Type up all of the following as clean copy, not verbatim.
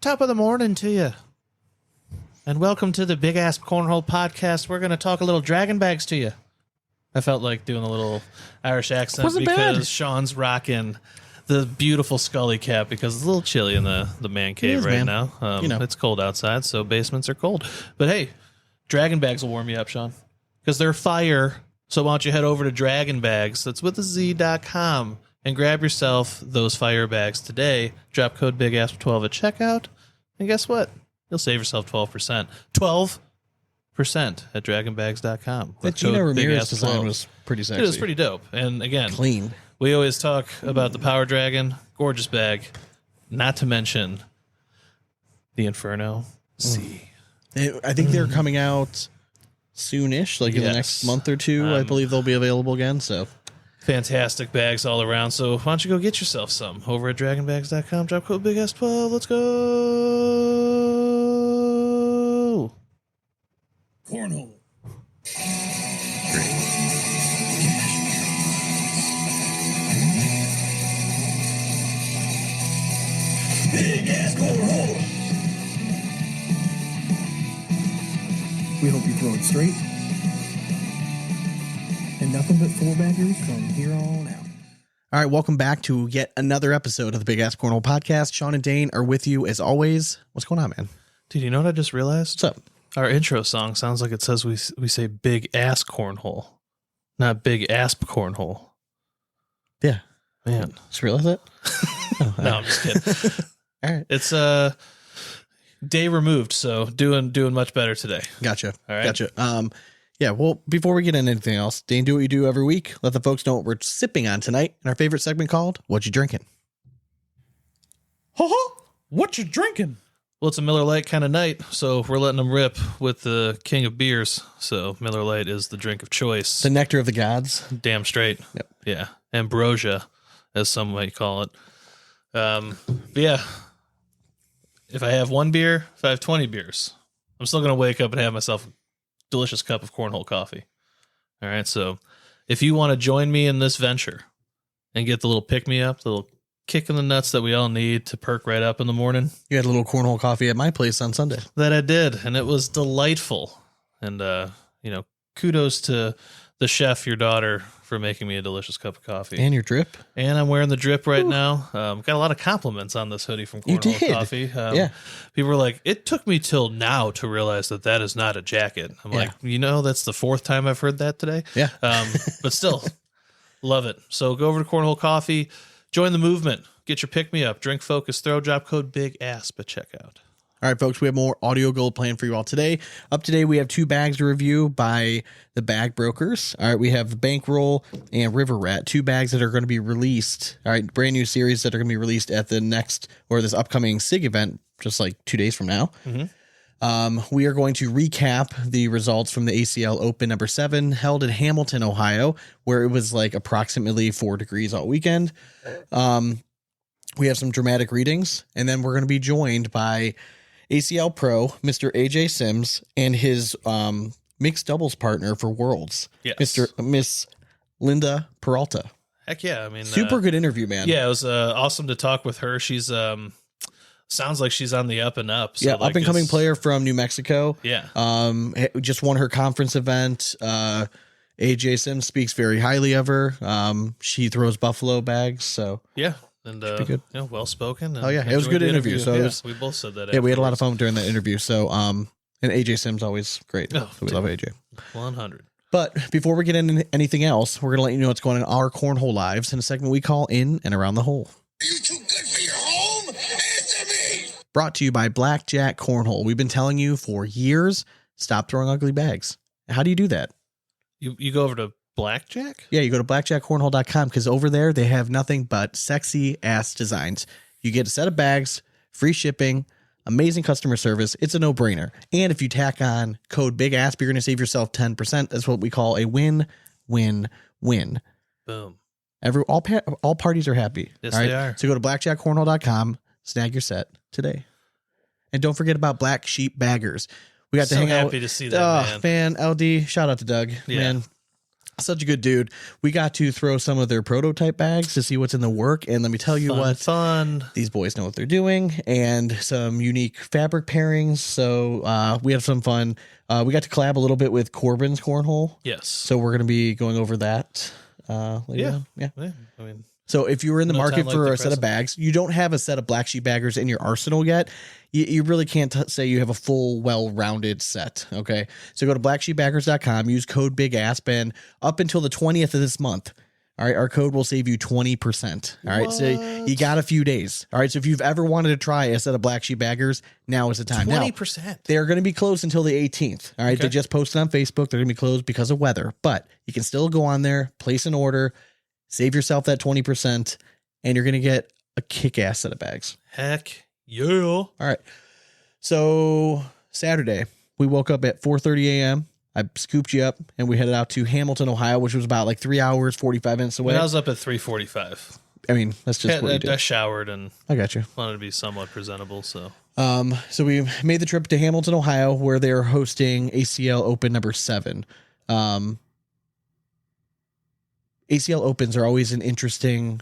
Top of the morning to you. And welcome to the Big Asp Cornhole Podcast. We're going to talk a little Draggin Bags to you. I felt like doing a little Irish accent because Sean's rocking the beautiful Scully cap because it's a little chilly in the man cave now. It's cold outside, so basements are cold. But hey, Draggin Bags will warm you up, Sean, because they're fire. So why don't you head over to Draggin Bags, that's with the Z.com, and grab yourself those fire bags today. Drop code BIGASP12 at checkout. And guess what? You'll save yourself 12%. 12% at dragonbags.com. That Gina Ramirez design was pretty sexy. It was pretty dope. And again, clean. We always talk about the Power Dragon. Gorgeous bag. Not to mention the Inferno C. I think they're coming out soonish, like in the next month or two. I believe they'll be available again. So fantastic bags all around. So why don't you go get yourself some over at dragonbags.com. Drop code BIGASP12. Let's go. Cornhole. Big ass cornhole. We hope you throw it straight. And nothing but four baggers from here on out. All right, welcome back to yet another episode of the Big Asp Cornhole Podcast. Sean and Dane are with you as always. What's going on, man? Dude, you know what I just realized? What's up? Our intro song sounds like it says we say Big Ass Cornhole, not Big Asp Cornhole. Yeah. Man. Just realize that? No, I'm just kidding. All right. It's day removed, so doing much better today. Gotcha. All right. Gotcha. Yeah, well, before we get into anything else, Dane, do what you do every week. Let the folks know what we're sipping on tonight in our favorite segment called What You Drinking? What you drinking? Well, it's a Miller Lite kind of night, so we're letting them rip with the king of beers. So Miller Lite is the drink of choice. The nectar of the gods. Damn straight. Yep. Yeah. Ambrosia, as some might call it. But yeah, if I have one beer, if I have 20 beers, I'm still going to wake up and have myself a delicious cup of cornhole coffee. All right. So if you want to join me in this venture and get the little pick-me-up, the little kick in the nuts that we all need to perk right up in the morning. You had a little cornhole coffee at my place on Sunday. That I did, and it was delightful. And, kudos to the chef, your daughter, for making me a delicious cup of coffee. And your drip. And I'm wearing the drip right now. Got a lot of compliments on this hoodie from Cornhole Coffee. Yeah. People were like, it took me till now to realize that is not a jacket. I'm like, that's the fourth time I've heard that today. Yeah. But still, love it. So go over to Cornhole Coffee, join the movement, get your pick-me-up, drink focus, throw drop code Big Asp at checkout. All right, folks, we have more audio gold planned for you all today. Up today, we have two bags to review by the Bag Brokers. All right, we have Bankroll and River Rat, two bags that are going to be released. All right, brand new series that are going to be released at the next or this upcoming SIG event, just like 2 days from now. Mm-hmm. We are going to recap the results from the ACL Open number 7 held in Hamilton, Ohio, where it was like approximately 4 degrees all weekend. We have some dramatic readings, and then we're going to be joined by ACL Pro, Mr. AJ Sims, and his mixed doubles partner for Worlds, Miss Linda Peralta. Heck yeah. I mean, super good interview, man. Yeah, it was awesome to talk with her. She's sounds like she's on the up and up. So up and coming player from New Mexico. Yeah. Just won her conference event. AJ Sims speaks very highly of her. She throws buffalo bags. So yeah. And good. Well spoken. Oh yeah, it was a good interview. So we both said that. Yeah, we had a lot of fun during that interview. So and AJ Sims always great. Oh, so we love AJ. 100. But before we get into anything else, we're gonna let you know what's going on in our cornhole lives in a segment we call In and Around the Hole. Are you too good for your home? Answer me! Brought to you by Blackjack Cornhole. We've been telling you for years, stop throwing ugly bags. How do you do that? You go over to Blackjack? Yeah, you go to blackjackcornhole.com because over there they have nothing but sexy ass designs. You get a set of bags, free shipping, amazing customer service. It's a no-brainer. And if you tack on code Big Asp, you're going to save yourself 10%. That's what we call a win-win-win. Boom. All parties are happy. Yes, they are. So go to blackjackcornhole.com, snag your set today. And don't forget about Black Sheep Baggers. We got to hang out. Happy to see that, man. LD, shout out to Doug. Yeah. Man, Such a good dude. We got to throw some of their prototype bags to see what's in the work. And let me tell you fun. These boys know what they're doing, and some unique fabric pairings. So we had some fun. We got to collab a little bit with Corbin's Cornhole. Yes. So we're going to be going over that. Yeah. Yeah. I mean, so if you were in the market time for like a set of bags, you don't have a set of Black Sheep baggers in your arsenal yet. You really can't say you have a full, well-rounded set. Okay. So go to blacksheepbaggers.com, use code Big Asp, and up until the 20th of this month, all right, our code will save you 20%. All right. So you got a few days. All right. So if you've ever wanted to try a set of Black Sheep baggers, now is the time. 20%. Now, they're going to be closed until the 18th. All right. Okay. They just posted on Facebook. They're going to be closed because of weather, but you can still go on there, place an order, save yourself that 20%, and you're going to get a kick-ass set of bags. Heck yeah. All right. So Saturday, we woke up at 4:30 a.m. I scooped you up, and we headed out to Hamilton, Ohio, which was about like 3 hours, 45 minutes away. I was up at 3:45. I mean, that's just what you did. I showered and I got you. wanted to be somewhat presentable. So we made the trip to Hamilton, Ohio, where they're hosting ACL Open number 7. ACL Opens are always an interesting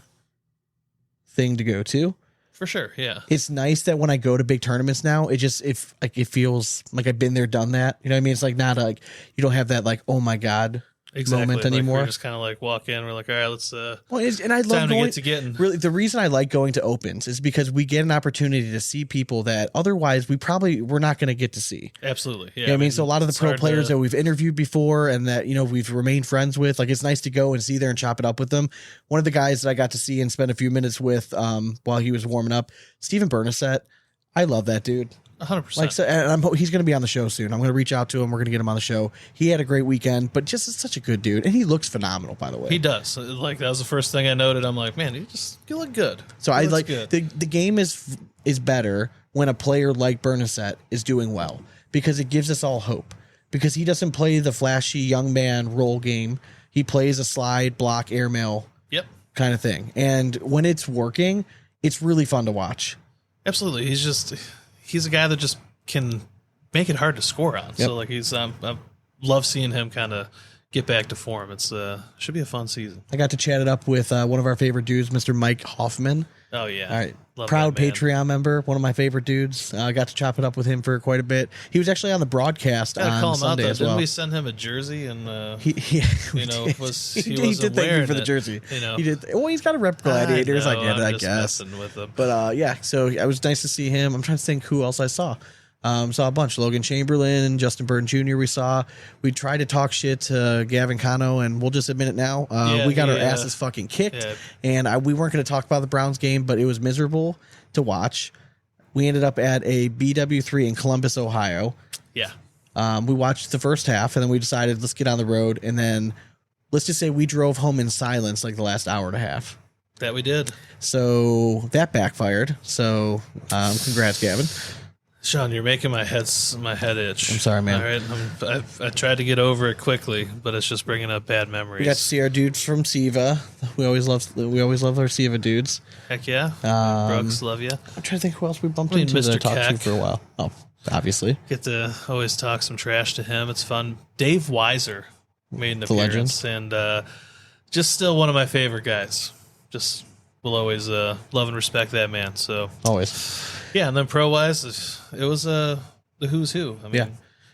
thing to go to. For sure, yeah. It's nice that when I go to big tournaments now, it feels like I've been there, done that. You know what I mean? It's like not like you don't have that like, oh my God moment anymore. We just kind of like walk in. We're like, all right, let's. And I love time going to getting. Really, the reason I like going to opens is because we get an opportunity to see people that otherwise we're not going to get to see. Absolutely, yeah. You know what I mean, so a lot of the pro players that we've interviewed before and that we've remained friends with, like it's nice to go and see there and chop it up with them. One of the guys that I got to see and spend a few minutes with while he was warming up, Stephen Bernasette. I love that dude. 100%. Like, so, and he's going to be on the show soon. I'm going to reach out to him. We're going to get him on the show. He had a great weekend, but just is such a good dude, and he looks phenomenal. By the way, he does. Like that was the first thing I noted. I'm like, man, you look good. So I like the game is better when a player like Bernasette is doing well because it gives us all hope. Because he doesn't play the flashy young man role game. He plays a slide, block, airmail, kind of thing. And when it's working, it's really fun to watch. Absolutely, he's a guy that just can make it hard to score on. Yep. So like I love seeing him kind of get back to form. It's should be a fun season. I got to chat it up with one of our favorite dudes, Mr. Mike Hoffman. Oh yeah, all right. Love Proud Patreon member, one of my favorite dudes. I got to chop it up with him for quite a bit. He was actually on the broadcast on Sunday as well. Didn't we send him a jersey and he did thank you for the jersey. He did. Well, he's got a rep Gladiators. I get it, I guess. With him. But yeah, so it was nice to see him. I'm trying to think who else I saw. Saw a bunch. Logan Chamberlain, Justin Burton Jr. We tried to talk shit to Gavin Cano, and we'll just admit it now. We got our asses fucking kicked, and we weren't going to talk about the Browns game, but it was miserable to watch. We ended up at a BW3 in Columbus, Ohio. Yeah. We watched the first half, and then we decided let's get on the road, and then let's just say we drove home in silence like the last hour and a half. That we did. So that backfired. So congrats, Gavin. Sean, you're making my head itch. I'm sorry, man. All right, I tried to get over it quickly, but it's just bringing up bad memories. We got to see our dudes from Siva. We always love our Siva dudes. Heck yeah, Brooks, love you. I'm trying to think who else we bumped into Mr. to talk to for a while. Oh, obviously. Get to always talk some trash to him. It's fun. Dave Weiser made an appearance, and just still one of my favorite guys. Just will always love and respect that man. So always. Yeah, and then pro-wise, it was the who's who. I mean, yeah.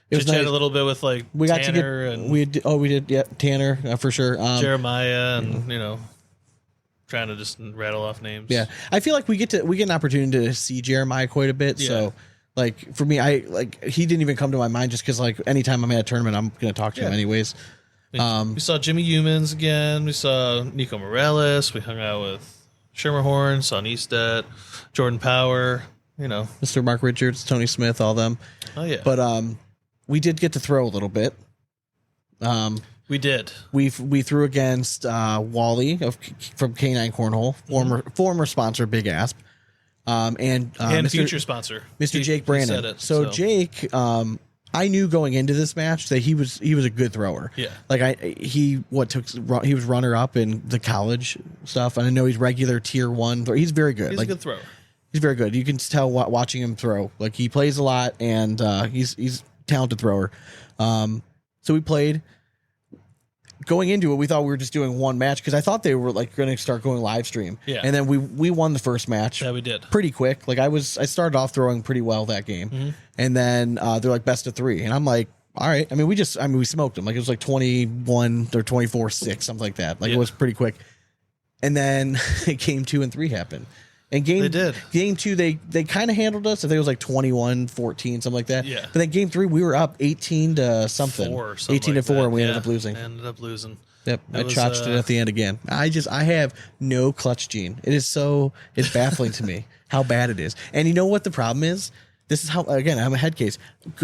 It was nice. A little bit with like we got Tanner to get, we did, yeah, Tanner for sure. Jeremiah and trying to just rattle off names. Yeah, I feel like we get an opportunity to see Jeremiah quite a bit. Yeah. So like for me, he didn't even come to my mind just because like anytime I'm at a tournament, I'm gonna talk to him anyways. We saw Jimmy Humans again. We saw Nico Morales. We hung out with Schermerhorn, saw Neistat, Jordan Power. Mr. Mark Richards, Tony Smith, all them. Oh yeah. But we did get to throw a little bit. We did. We threw against Wally from K9 Cornhole, former sponsor Big Asp, and future sponscer Mr. Jake Brandon. So Jake, I knew going into this match that he was a good thrower. Yeah. Like he was runner up in the college stuff, and I know he's regular tier 1. He's very good. He's a good thrower. He's very good. You can tell watching him throw. Like he plays a lot, and he's a talented thrower. So we played. going into it, we thought we were just doing one match because I thought they were like going to start going live stream. Yeah. And then we won the first match. Yeah, we did. Pretty quick. Like I started off throwing pretty well that game. And then they're like best of 3. And I'm like, all right. I mean, we smoked them. Like it was like 21 or 24-6, something like that. Like it was pretty quick. And then game 2 and 3 happened. And game 2, they kind of handled us. I think it was like 21-14, something like that. Yeah. But then game 3, we were up 18 to something. 18 to 4, and we ended up losing. Yep. I chotched it at the end again. I have no clutch gene. It's baffling to me how bad it is. And you know what the problem is? This is how, again, I'm a head case.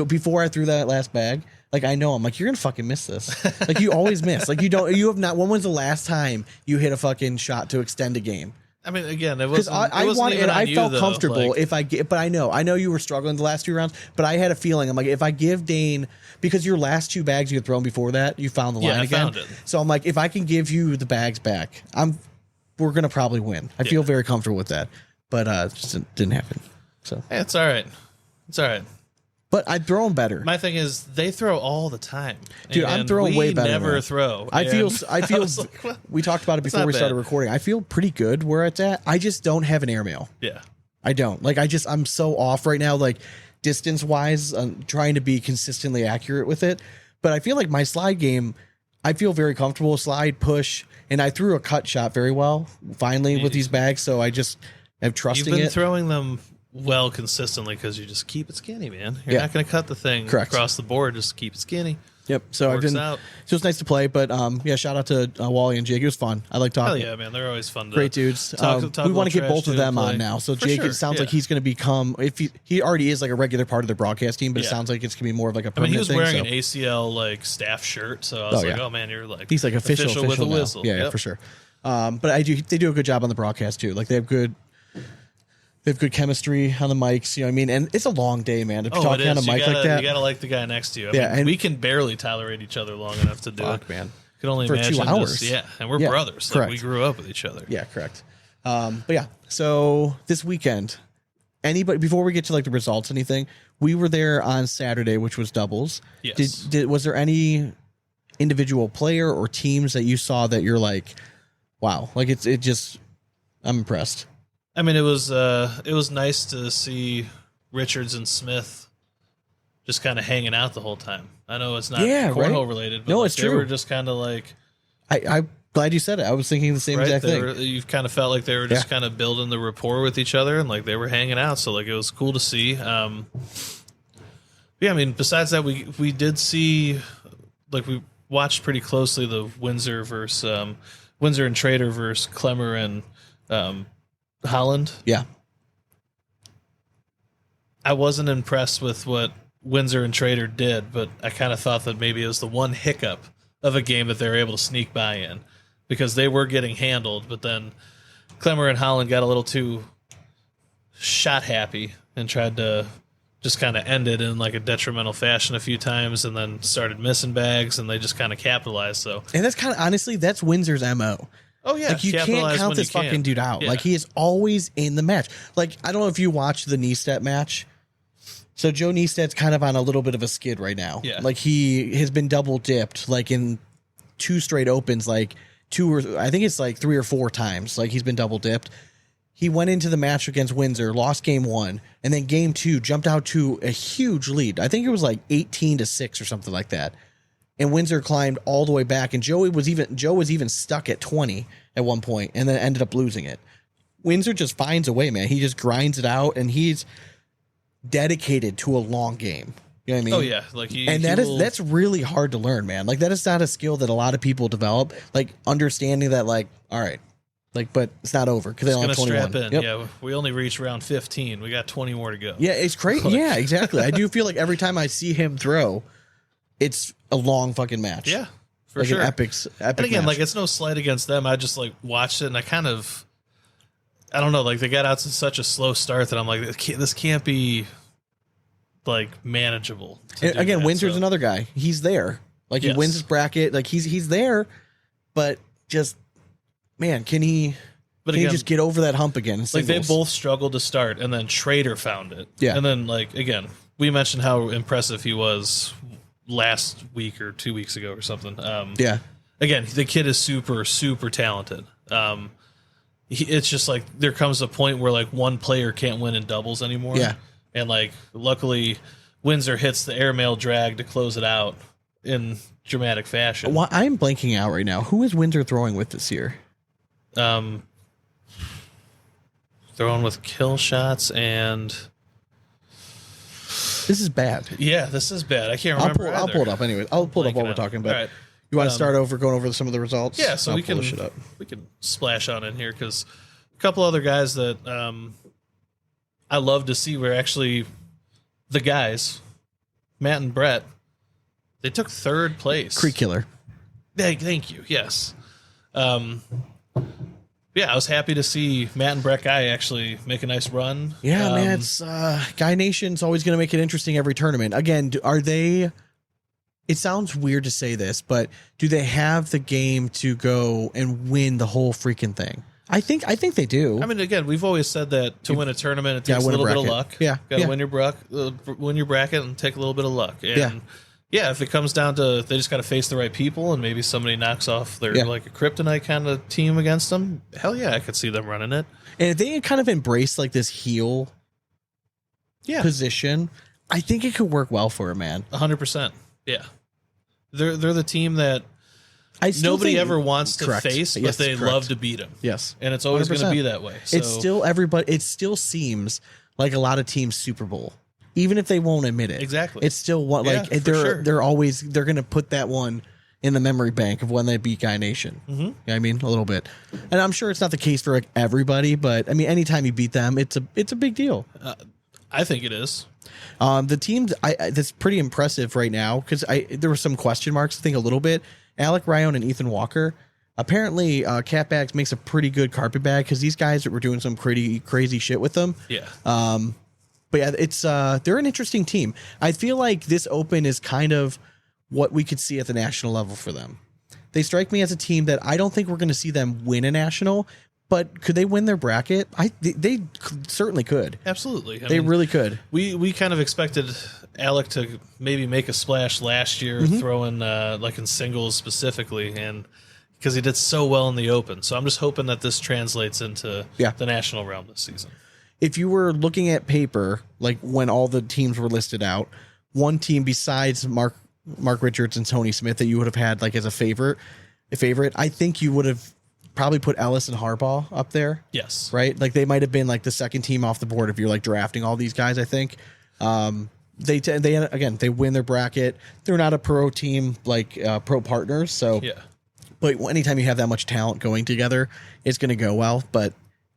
Before I threw that last bag, like I know, I'm like, you're going to fucking miss this. Like you always miss. Like you have not, when was the last time you hit a fucking shot to extend a game? I mean, again, it wasn't. I felt comfortable if I get, but I know you were struggling the last 2 rounds, but I had a feeling I'm like, if I give Dane, because your last 2 bags you had thrown before that, you found the line again. Found it. So I'm like, if I can give you the bags back, we're gonna probably win. I feel very comfortable with that, but it just didn't happen. So it's all right. It's all right. But I'd throw them better. My thing is, they throw all the time, dude. I'm throwing way better. Never now. Throw. I feel. Like, we talked about it before we started recording. I feel pretty good where it's at. I just don't have an airmail. Yeah, I don't. Like I'm so off right now. Like distance wise, I'm trying to be consistently accurate with it. But I feel like my slide game, I feel very comfortable. Slide, push, and I threw a cut shot very well finally with these bags. So I just am trusting it. You've been throwing them well consistently because you just keep it skinny, man. You're not going to cut the thing across the board. Just keep it skinny. Yep. So I've been. Out. So it's nice to play, but shout out to Wally and Jake. It was fun. I like talking. Hell yeah, man! They're always fun. Great dudes. Talk we want to get both of them on now. So Jake, it sounds like he's going to become. If he already is like a regular part of the broadcast team, but it sounds like it's going to be more of like a permanent thing. He was wearing an ACL like staff shirt, so I was like, oh man, you're like he's like official with a whistle. Yeah, for sure. But they do a good job on the broadcast too. Like they have good chemistry on the mics, you know what I mean? And it's a long day, man. To be talking on a mic like that. You got to like the guy next to you. I mean, and we can barely tolerate each other long enough to do it. Man. Can only for imagine 2 hours. And we're brothers. Like, we grew up with each other. Yeah, correct. But yeah, so this weekend, before we get to like the results, anything, we were there on Saturday, which was doubles. Yes. Was there any individual player or teams that you saw that you're like, wow, like I'm impressed. I mean, it was nice to see Richards and Smith just kind of hanging out the whole time. I know it's not cornhole related, but it's true. They were just kind of like. I'm glad you said it. I was thinking the same exact thing. You've kind of felt like they were just kind of building the rapport with each other, and like they were hanging out. So like it was cool to see. Yeah, I mean, besides that, we did see, like we watched pretty closely the Windsor and Trader versus Clemmer and Holland. Yeah. I wasn't impressed with what Windsor and Trader did, but I kind of thought that maybe it was the one hiccup of a game that they were able to sneak by in, because they were getting handled, but then Clemmer and Holland got a little too shot happy and tried to just kind of end it in like a detrimental fashion a few times, and then started missing bags, and they just kind of capitalized. So, and that's kind of honestly, that's Windsor's MO. Oh yeah, like you can't count this fucking dude out. Yeah. Like he is always in the match. Like I don't know if you watched the Niestedt match. So Joe Niested's kind of on a little bit of a skid right now. Yeah. Like he has been double dipped like in 2 straight opens, like 3 or 4 times. Like he's been double dipped. He went into the match against Windsor, lost game 1, and then game 2 jumped out to a huge lead. I think it was like 18-6 or something like that. And Windsor climbed all the way back, and Joe was even stuck at 20 at one point, and then ended up losing it. Windsor just finds a way, man. He just grinds it out, and he's dedicated to a long game. You know what I mean? Oh yeah, like that's really hard to learn, man. Like that is not a skill that a lot of people develop. Like understanding that, like, all right, like, but it's not over because they only have 21. Strap in. Yep. Yeah, we only reached round 15. We got 20 more to go. Yeah, it's crazy. Yeah, exactly. I do feel like every time I see him throw, it's a long fucking match. Yeah, for like sure. An epic and again, match. like it's no slight against them. I just like watched it, and I don't know, like they got out to such a slow start that I'm like, this can't be like manageable. Again, Windsor's another guy. He's there. Like he wins his bracket. Like he's there, but just man, can he just get over that hump again? Like they both struggled to start, and then Trader found it. Yeah, and then like again, we mentioned how impressive he was last week or 2 weeks ago or something. Yeah. again, the kid is super, super talented. It's just like there comes a point where like one player can't win in doubles anymore. Yeah. And like luckily Windsor hits the airmail drag to close it out in dramatic fashion. Well, I'm blanking out right now. Who is Windsor throwing with this year? Throwing with kill shots and this is bad. yeah, this is bad. I can't remember. I'll pull it up anyway. I'll pull it up while we're talking. But right. You want to start going over some of the results? Yeah, so I'll we can splash on in here because a couple other guys that I love to see were actually the guys, Matt and Brett. They took third place. Creek Killer. Thank you. Yes. Yeah, I was happy to see Matt and Brett Guy actually make a nice run. Yeah, man, it's Guy Nation's always going to make it interesting every tournament. Again, are they? It sounds weird to say this, but do they have the game to go and win the whole freaking thing? I think they do. I mean, again, we've always said that to win a tournament, it takes a little bit of luck. Yeah, got to win your bracket and take a little bit of luck. And yeah, if it comes down to they just got to face the right people and maybe somebody knocks off their like a kryptonite kind of team against them, hell yeah, I could see them running it. And if they kind of embrace like this heel position, I think it could work well for a man. 100%. Yeah. They're the team that nobody ever wants to face, but they love to beat them. Yes. And it's always going to be that way. So. It's still it still seems like a lot of teams Super Bowl. Even if they won't admit it. Exactly. It's still what they're going to put that one in the memory bank of when they beat Guy Nation. Mm-hmm. You know what I mean? A little bit. And I'm sure it's not the case for like everybody, but I mean, anytime you beat them, it's a big deal. I think it is. The team that's pretty impressive right now, because there were some question marks, I think a little bit. Alec Ryan and Ethan Walker. Apparently, Cat Bags makes a pretty good carpet bag because these guys were doing some pretty crazy shit with them. Yeah. But yeah, it's they're an interesting team. I feel like this Open is kind of what we could see at the national level for them. They strike me as a team that I don't think we're going to see them win a national, but could they win their bracket? They certainly could. Absolutely. They really could. We kind of expected Alec to maybe make a splash last year, throwing like in singles specifically, and because he did so well in the Open. So I'm just hoping that this translates into the national realm this season. If you were looking at paper, like when all the teams were listed out, one team besides Mark Richards and Tony Smith that you would have had like as a favorite, I think you would have probably put Ellis and Harbaugh up there. Yes. Right? Like they might have been like the second team off the board if you're like drafting all these guys, I think. They win their bracket. They're not a pro team like pro partners, so but anytime you have that much talent going together, it's going to go well, but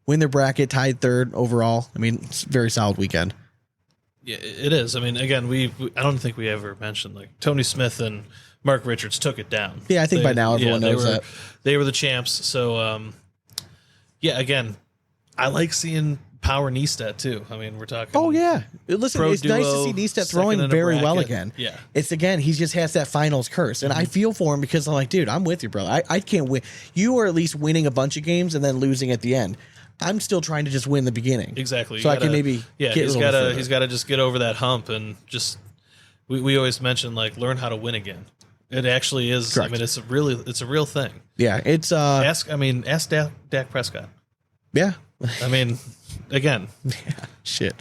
win their bracket, tied third overall. I mean, it's a very solid weekend. Yeah, it is. I mean, again, I don't think we ever mentioned like Tony Smith and Mark Richards took it down. Yeah, I think by now everyone knows that. They were the champs. So, again, I like seeing Power Neistat too. I mean, we're talking. Oh yeah, listen, it's nice to see Neistat throwing very well again. Yeah, it's again, he just has that finals curse, and I feel for him because I'm like, dude, I'm with you, bro. I can't win. You are at least winning a bunch of games and then losing at the end. I'm still trying to just win the beginning. Exactly. So I can maybe he's got to just get over that hump and just we always mention like learn how to win again. It actually is. Correct. I mean, it's a real thing. Yeah, it's ask Dak Prescott. Yeah. I mean, again. Yeah. Shit.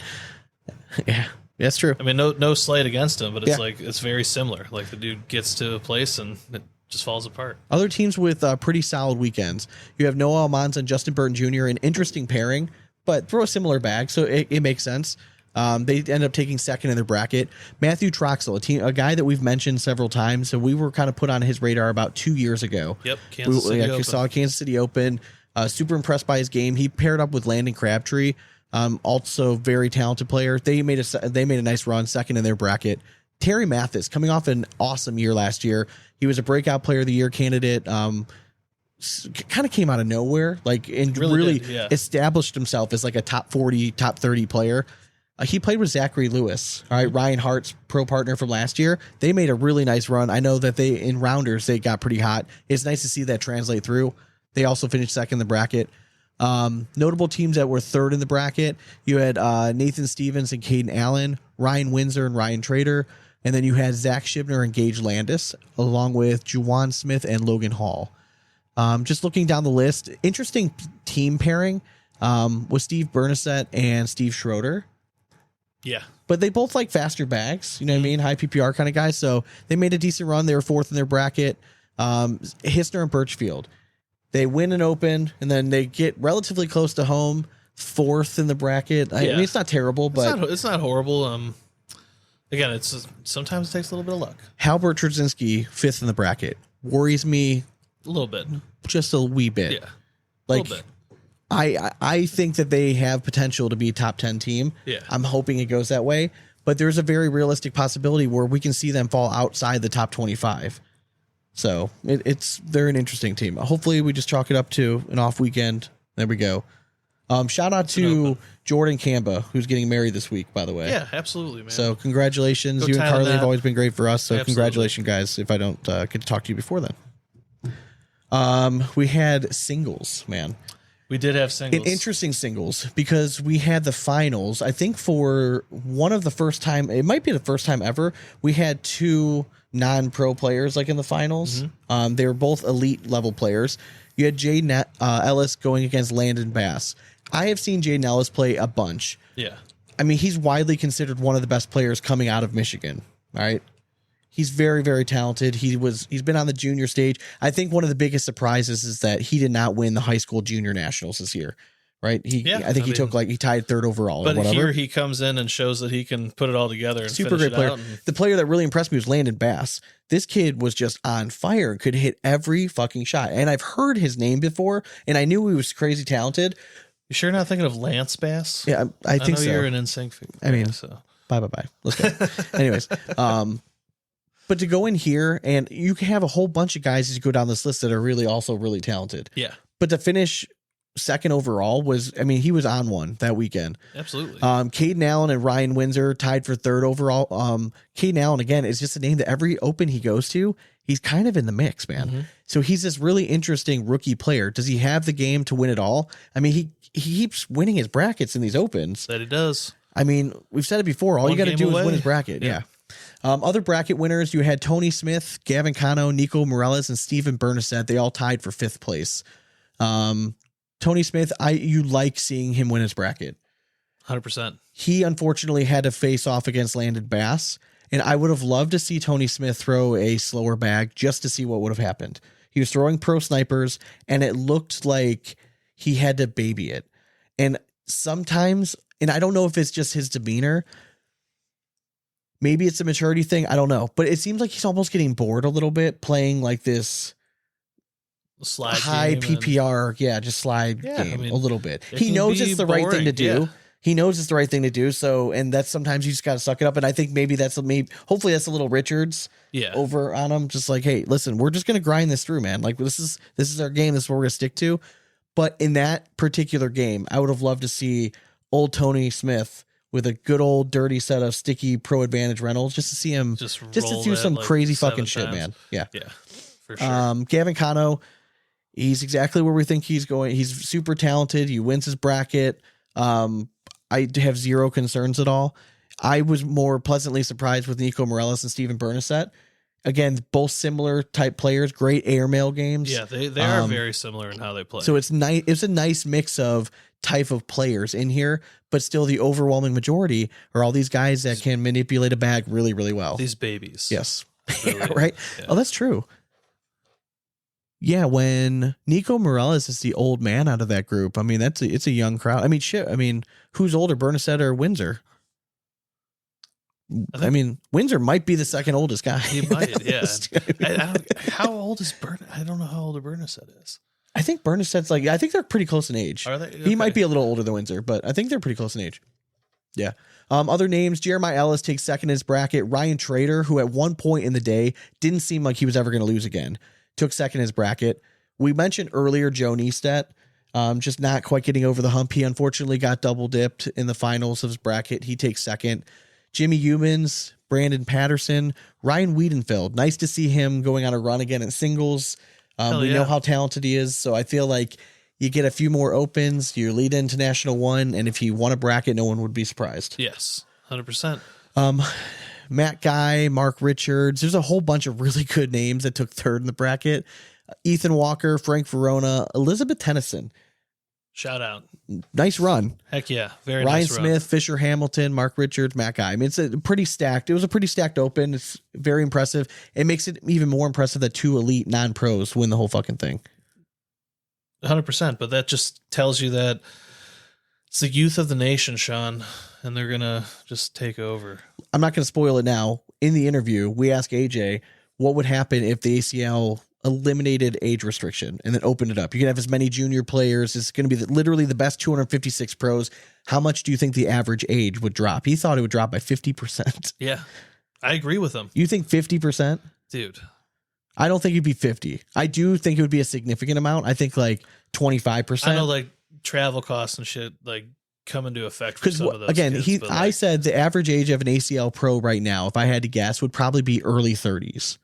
Yeah. That's true. I mean, no slight against him, but it's like it's very similar. Like the dude gets to a place and it just falls apart. Other teams with pretty solid weekends. You have Noah Almanza and Justin Burton Jr., an interesting pairing, but throw a similar bag, so it makes sense. They end up taking second in their bracket. Matthew Troxel, a guy that we've mentioned several times, so we were kind of put on his radar about 2 years ago. Yep, Kansas City Open. Saw Kansas City Open. Super impressed by his game. He paired up with Landon Crabtree, also very talented player. They made a nice run, second in their bracket. Terry Mathis, coming off an awesome year last year. He was a breakout player of the year candidate. Kind of came out of nowhere, and really established himself as like a top 40, top 30 player. He played with Zachary Lewis, all right, Ryan Hart's pro partner from last year. They made a really nice run. I know that in rounders they got pretty hot. It's nice to see that translate through. They also finished second in the bracket. Notable teams that were third in the bracket, you had Nathan Stevens and Caden Allen, Ryan Windsor and Ryan Trader, And then you had Zach Shibner and Gage Landis, along with Juwan Smith and Logan Hall. Just looking down the list, interesting team pairing with Steve Bernasette and Steve Schroeder. Yeah. But they both like faster bags, you know what I mean? High PPR kind of guys. So they made a decent run. They were fourth in their bracket. Hissner and Birchfield. They win an open, and then they get relatively close to home, fourth in the bracket. I mean, it's not terrible, but it's not horrible. Again, it's sometimes it takes a little bit of luck. Halbert Trzynski, fifth in the bracket, worries me A little bit. just a wee bit. Yeah. Like, a little bit. I think that they have potential to be a top 10 team. Yeah. I'm hoping it goes that way, but there's a very realistic possibility where we can see them fall outside the top 25. So they're an interesting team. Hopefully we just chalk it up to an off weekend. There we go. Shout out to Jordan Kamba, who's getting married this week, by the way. Yeah, absolutely, man. So congratulations. Go You and Tyler Carly have Knapp. always been great for us. So Absolutely. congratulations, guys, if I don't get to talk to you before then. We had singles, man. We did have singles. Interesting singles because we had the finals. I think for one of the first time, it might be the first time ever, we had two non-pro players like in the finals. They were both elite level players. You had Jaden Ellis going against Landon Bass. I have seen Jaden Ellis play a bunch. Yeah. I mean, he's widely considered one of the best players coming out of Michigan. All right. He's very, very talented. He's been on the junior stage. I think one of the biggest surprises is that he did not win the high school junior nationals this year. Right. I think he tied third overall. But or whatever. here he comes in and shows that he can put it all together. And Super finish great player. Out and, The player that really impressed me was Landon Bass. This kid was just on fire, could hit every fucking shot. And I've heard his name before, and I knew he was crazy talented. you sure not thinking of Lance Bass? Yeah, I think know so. You're an NSYNC fan. I mean, so bye. Let's go. Anyways, but to go in here, and you can have a whole bunch of guys as you go down this list that are really also really talented. yeah, But to finish second overall he was on one that weekend. absolutely. Caden Allen and Ryan Windsor tied for third overall. Caden Allen, again, is just a name that every open he goes to, he's kind of in the mix, man. So he's this really interesting rookie player. Does he have the game to win it all? I mean, he keeps winning his brackets in these opens. That he does. I mean, we've said it before. All One you got to game do is away. win his bracket. Yeah. Other bracket winners, you had Tony Smith, Gavin Cano, Nico Morales, and Stephen Bernasette. They all tied for fifth place. Tony Smith, you like seeing him win his bracket. 100%. He unfortunately had to face off against Landon Bass, and I would have loved to see Tony Smith throw a slower bag just to see what would have happened. He was throwing pro snipers, and it looked like he had to baby it. And sometimes, and I don't know if it's just his demeanor, maybe it's a maturity thing, I don't know, but it seems like he's almost getting bored a little bit playing like this Slide high game and- PPR, just slide Yeah, game I mean, a little bit. it He can knows be it's the right thing to boring, do. yeah. He knows it's the right thing to do. So, and that's sometimes you just got to suck it up. And I think maybe hopefully that's a little Richards Yeah. over on him. Just like, hey, listen, we're just going to grind this through, man. Like this is our game. This is what we're going to stick to. But in that particular game, I would have loved to see old Tony Smith with a good old dirty set of sticky Pro Advantage Reynolds, just to see him just to roll do that, some like, crazy 7 fucking shit, times. man. Yeah. Yeah, for sure. Gavin Cano, he's exactly where we think he's going. He's super talented. He wins his bracket. I have zero concerns at all. I was more pleasantly surprised with Nico Morales and Stephen Bernasette. Again, both similar type players, great airmail games. Yeah, they are very similar in how they play. So it's nice. It's a nice mix of type of players in here, but still the overwhelming majority are all these guys that can manipulate a bag really, really well. these babies. Yes. Really, Right. yeah. Oh, that's true. Yeah, when Nico Morales is the old man out of that group, I mean, it's a young crowd. I mean, shit. I mean, who's older, Bernasette or Windsor? I mean, Windsor might be the second oldest guy. He might, yeah. How old is I don't know how old Bernasette is. I think Bernasette's I think they're pretty close in age. Are they? He might Okay. be a little older than Windsor, but I think they're pretty close in age. Yeah. Other names, Jeremiah Ellis takes second in his bracket. Ryan Trader, who at one point in the day didn't seem like he was ever going to lose again, took second in his bracket. We mentioned earlier Joe Neistat, just not quite getting over the hump. He unfortunately got double dipped in the finals of his bracket. He takes second. Jimmy Humans, Brandon Patterson, Ryan Wiedenfeld. Nice to see him going on a run again in singles. We know how talented he is, so I feel like you get a few more opens, you lead into National 1, and if he won a bracket, no one would be surprised. Yes, 100%. Matt Guy, Mark Richards. There's a whole bunch of really good names that took third in the bracket. Ethan Walker, Frank Verona, Elizabeth Tennyson. Shout out. Nice run. Heck yeah. Very Ryan nice run. Smith, Fisher Hamilton, Mark Richards, Matt Guy. I mean, it was a pretty stacked open. It's very impressive. It makes it even more impressive that 2 elite non-pros win the whole fucking thing. 100%. But that just tells you that it's the youth of the nation, Sean, and they're going to just take over. I'm not going to spoil it now. In the interview, we ask AJ what would happen if the ACL eliminated age restriction and then opened it up. You can have as many junior players. It's going to be literally the best 256 pros. How much do you think the average age would drop? He thought it would drop by 50%. Yeah, I agree with him. You think 50%? Dude. I don't think it'd be 50. I do think it would be a significant amount. I think like 25%. I know like travel costs and shit like come into effect for some of those again, kids, I said the average age of an ACL pro right now, if I had to guess, would probably be early 30s.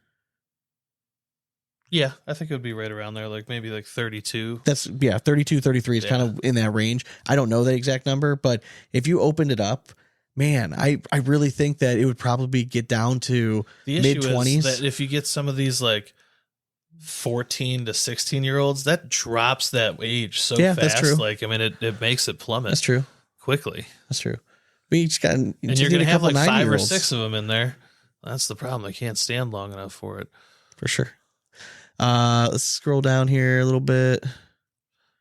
Yeah, I think it would be right around there, like maybe like 32. 32, 33 is kind of in that range. I don't know the exact number, but if you opened it up, man, I really think that it would probably get down to mid-20s. That if you get some of these like 14 to 16-year-olds, that drops that age so fast. That's true. Like, I mean, it makes it plummet. That's true. Quickly. That's true. We each got, and you're going to have like 5 or 6 of them in there. That's the problem. They can't stand long enough for it. For sure. Let's scroll down here a little bit.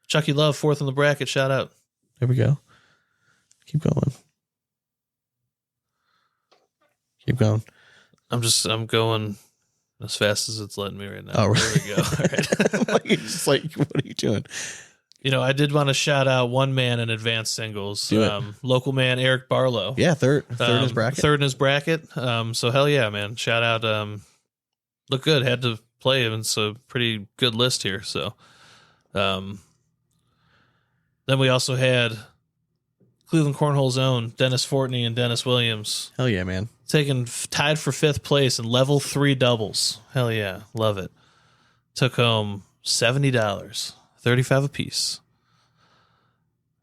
Chucky Love, 4th in the bracket. Shout out. There we go. Keep going. I'm going as fast as it's letting me right now. Oh, right. There we go. All right. Like, it's just like, what are you doing? You know, I did want to shout out one man in advanced singles. Local man Eric Barlow. Yeah, third in his bracket. Third in his bracket. So hell yeah, man. Shout out. Look good. Had to play him. It's a pretty good list here. So, then we also had Cleveland Cornhole's own Dennis Fortney and Dennis Williams. Hell yeah, man. Tied for 5th place in level 3 doubles. Hell yeah. Love it. Took home $70, 35 apiece.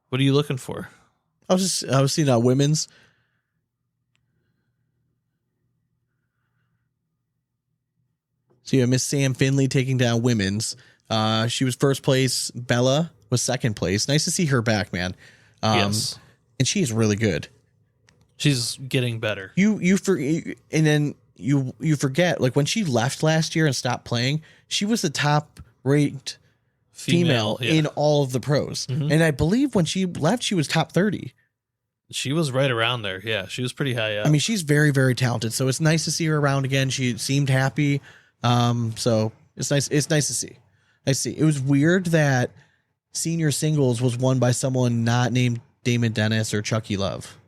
What are you looking for? I was seeing women's. So you have Miss Sam Finley taking down women's. She was 1st place. Bella was 2nd place. Nice to see her back, man. Yes. And she is really good. She's getting better. You forget, like when she left last year and stopped playing, she was the top ranked female in all of the pros. Mm-hmm. And I believe when she left, she was top 30. She was right around there. Yeah, she was pretty high up. I mean, she's very, very talented. So it's nice to see her around again. She seemed happy. So it's nice. It's nice to see. I see. It was weird that senior singles was won by someone not named Damon Dennis or Chucky Love.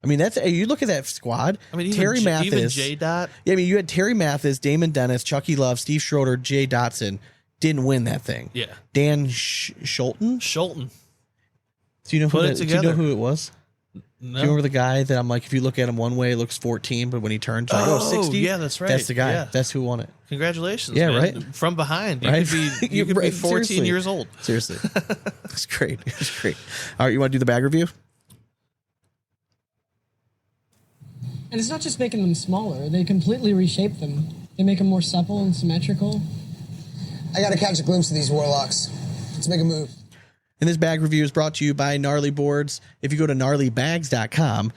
I mean, you look at that squad. I mean, Terry Mathis, even J. Dot. Yeah, I mean, you had Terry Mathis, Damon Dennis, Chucky Love, Steve Schroeder, Jay Dotson didn't win that thing. Yeah, Dan Schulten. Do you know who it was? No. Do you remember the guy that I'm like, if you look at him one way, it looks 14, but when he turns, like, 60? Yeah, that's right. That's the guy. Yeah. That's who won it. Congratulations. Yeah, man. right. From behind, you right? could be 14 seriously. years old. Seriously, it's great. It's great. All right, you want to do the bag review? And it's not just making them smaller; they completely reshape them. They make them more supple and symmetrical. I gotta catch a glimpse of these warlocks. Let's make a move. And this bag review is brought to you by Gnarly Boards. If you go to gnarlybags.com,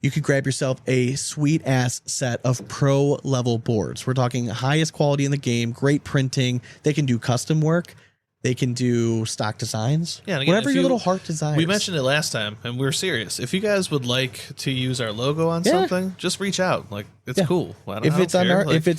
you could grab yourself a sweet ass set of pro level boards. We're talking highest quality in the game, great printing. They can do custom work. They can do stock designs. Yeah, again, whatever your little heart desires. We mentioned it last time, and we're serious. If you guys would like to use our logo on something, just reach out. Like, it's cool. If it's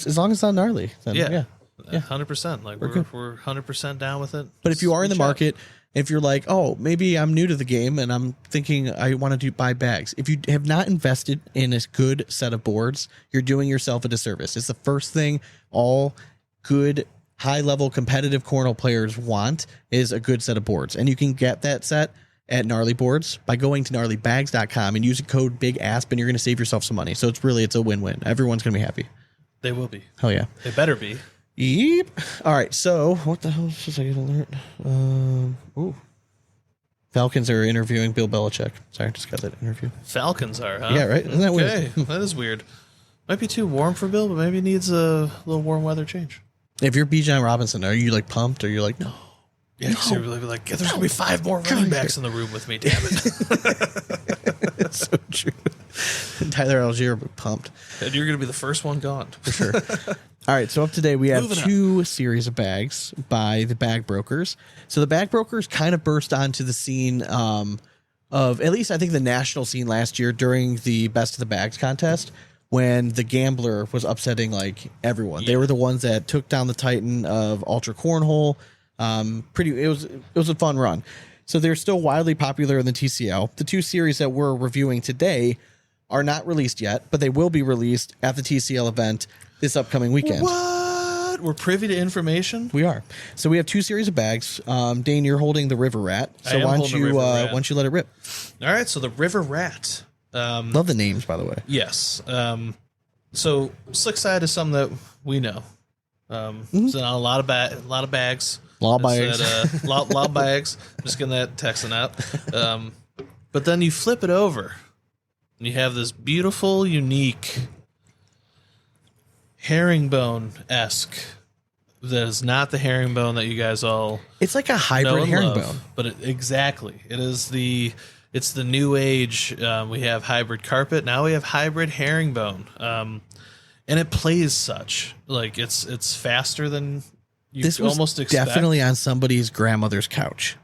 as long as it's on Gnarly, then yeah. 100%. Like we're 100% down with it. But if you are in the market, if you're like, oh, maybe I'm new to the game and I'm thinking I want to buy bags. If you have not invested in a good set of boards, you're doing yourself a disservice. It's the first thing all good high-level competitive cornhole players want is a good set of boards. And you can get that set at Gnarly Boards by going to gnarlybags.com and using code Big Asp, and you're going to save yourself some money. So it's a win-win. Everyone's going to be happy. They will be. Hell yeah. They better be. Yep. All right. So what the hell is this? I get alert? Falcons are interviewing Bill Belichick. Sorry, just got that interview. Falcons are, huh? Yeah, right? Isn't that Okay, weird? that is weird. Might be too warm for Bill, but maybe he needs a little warm weather change. If you're Bijan Robinson, are you like pumped or you're like, no? Yeah, so you're really like, there's going to be 5 more running backs in the room with me, damn it. It's so true. Tyler Algier will be pumped. And you're going to be the first one gone. For sure. All right, so up today we have Moving 2 series of bags by the Bag Brokers. So the Bag Brokers kind of burst onto the scene of, at least I think, the national scene last year during the Best of the Bags contest when the Gambler was upsetting like everyone. They were the ones that took down the Titan of Ultra Cornhole. It was a fun run. So they're still widely popular in the TCL. The 2 series that we're reviewing today are not released yet, but they will be released at the TCL event this upcoming weekend. What? We're privy to information? We are. So we have 2 series of bags. Dane, you're holding the River Rat. So why don't you let it rip? All right, so the River Rat. Love the names, by the way. Yes. So Slick Side is something that we know. So a lot of bags. Lot of bags. Lot of bags. I'm just getting that texting out. But then you flip it over, and you have this beautiful, unique herringbone-esque. That is not the herringbone that you guys all. It's like a know hybrid and herringbone. love, but exactly, it is the. It's the new age. We have hybrid carpet. Now we have hybrid herringbone. And it plays such like it's faster than you This was almost expect. definitely on somebody's grandmother's couch.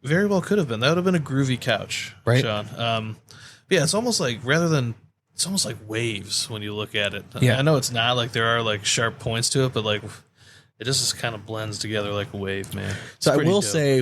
Very well could have been. That would have been a groovy couch, Right. Sean. Yeah, it's almost like it's almost like waves when you look at it. Yeah. I know it's not like there are like sharp points to it, but like it just kind of blends together like a wave, man. It's So I pretty will dope. say,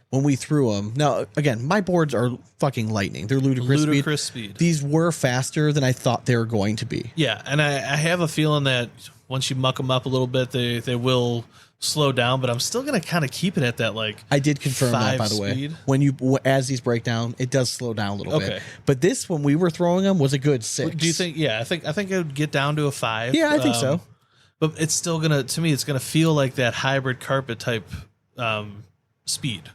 when we threw them, now again, my boards are fucking lightning. They're ludicrous speed. These were faster than I thought they were going to be. Yeah, and I have a feeling that once you muck them up a little bit, they will slow down. But I'm still gonna kind of keep it at that like. I did confirm that, by the speed. way. When as these break down, it does slow down a little bit. Okay. But this, when we were throwing them, was a good 6. Do you think? Yeah, I think it would get down to a 5. Yeah, I think so. But it's still gonna, to me, it's gonna feel like that hybrid carpet type speed.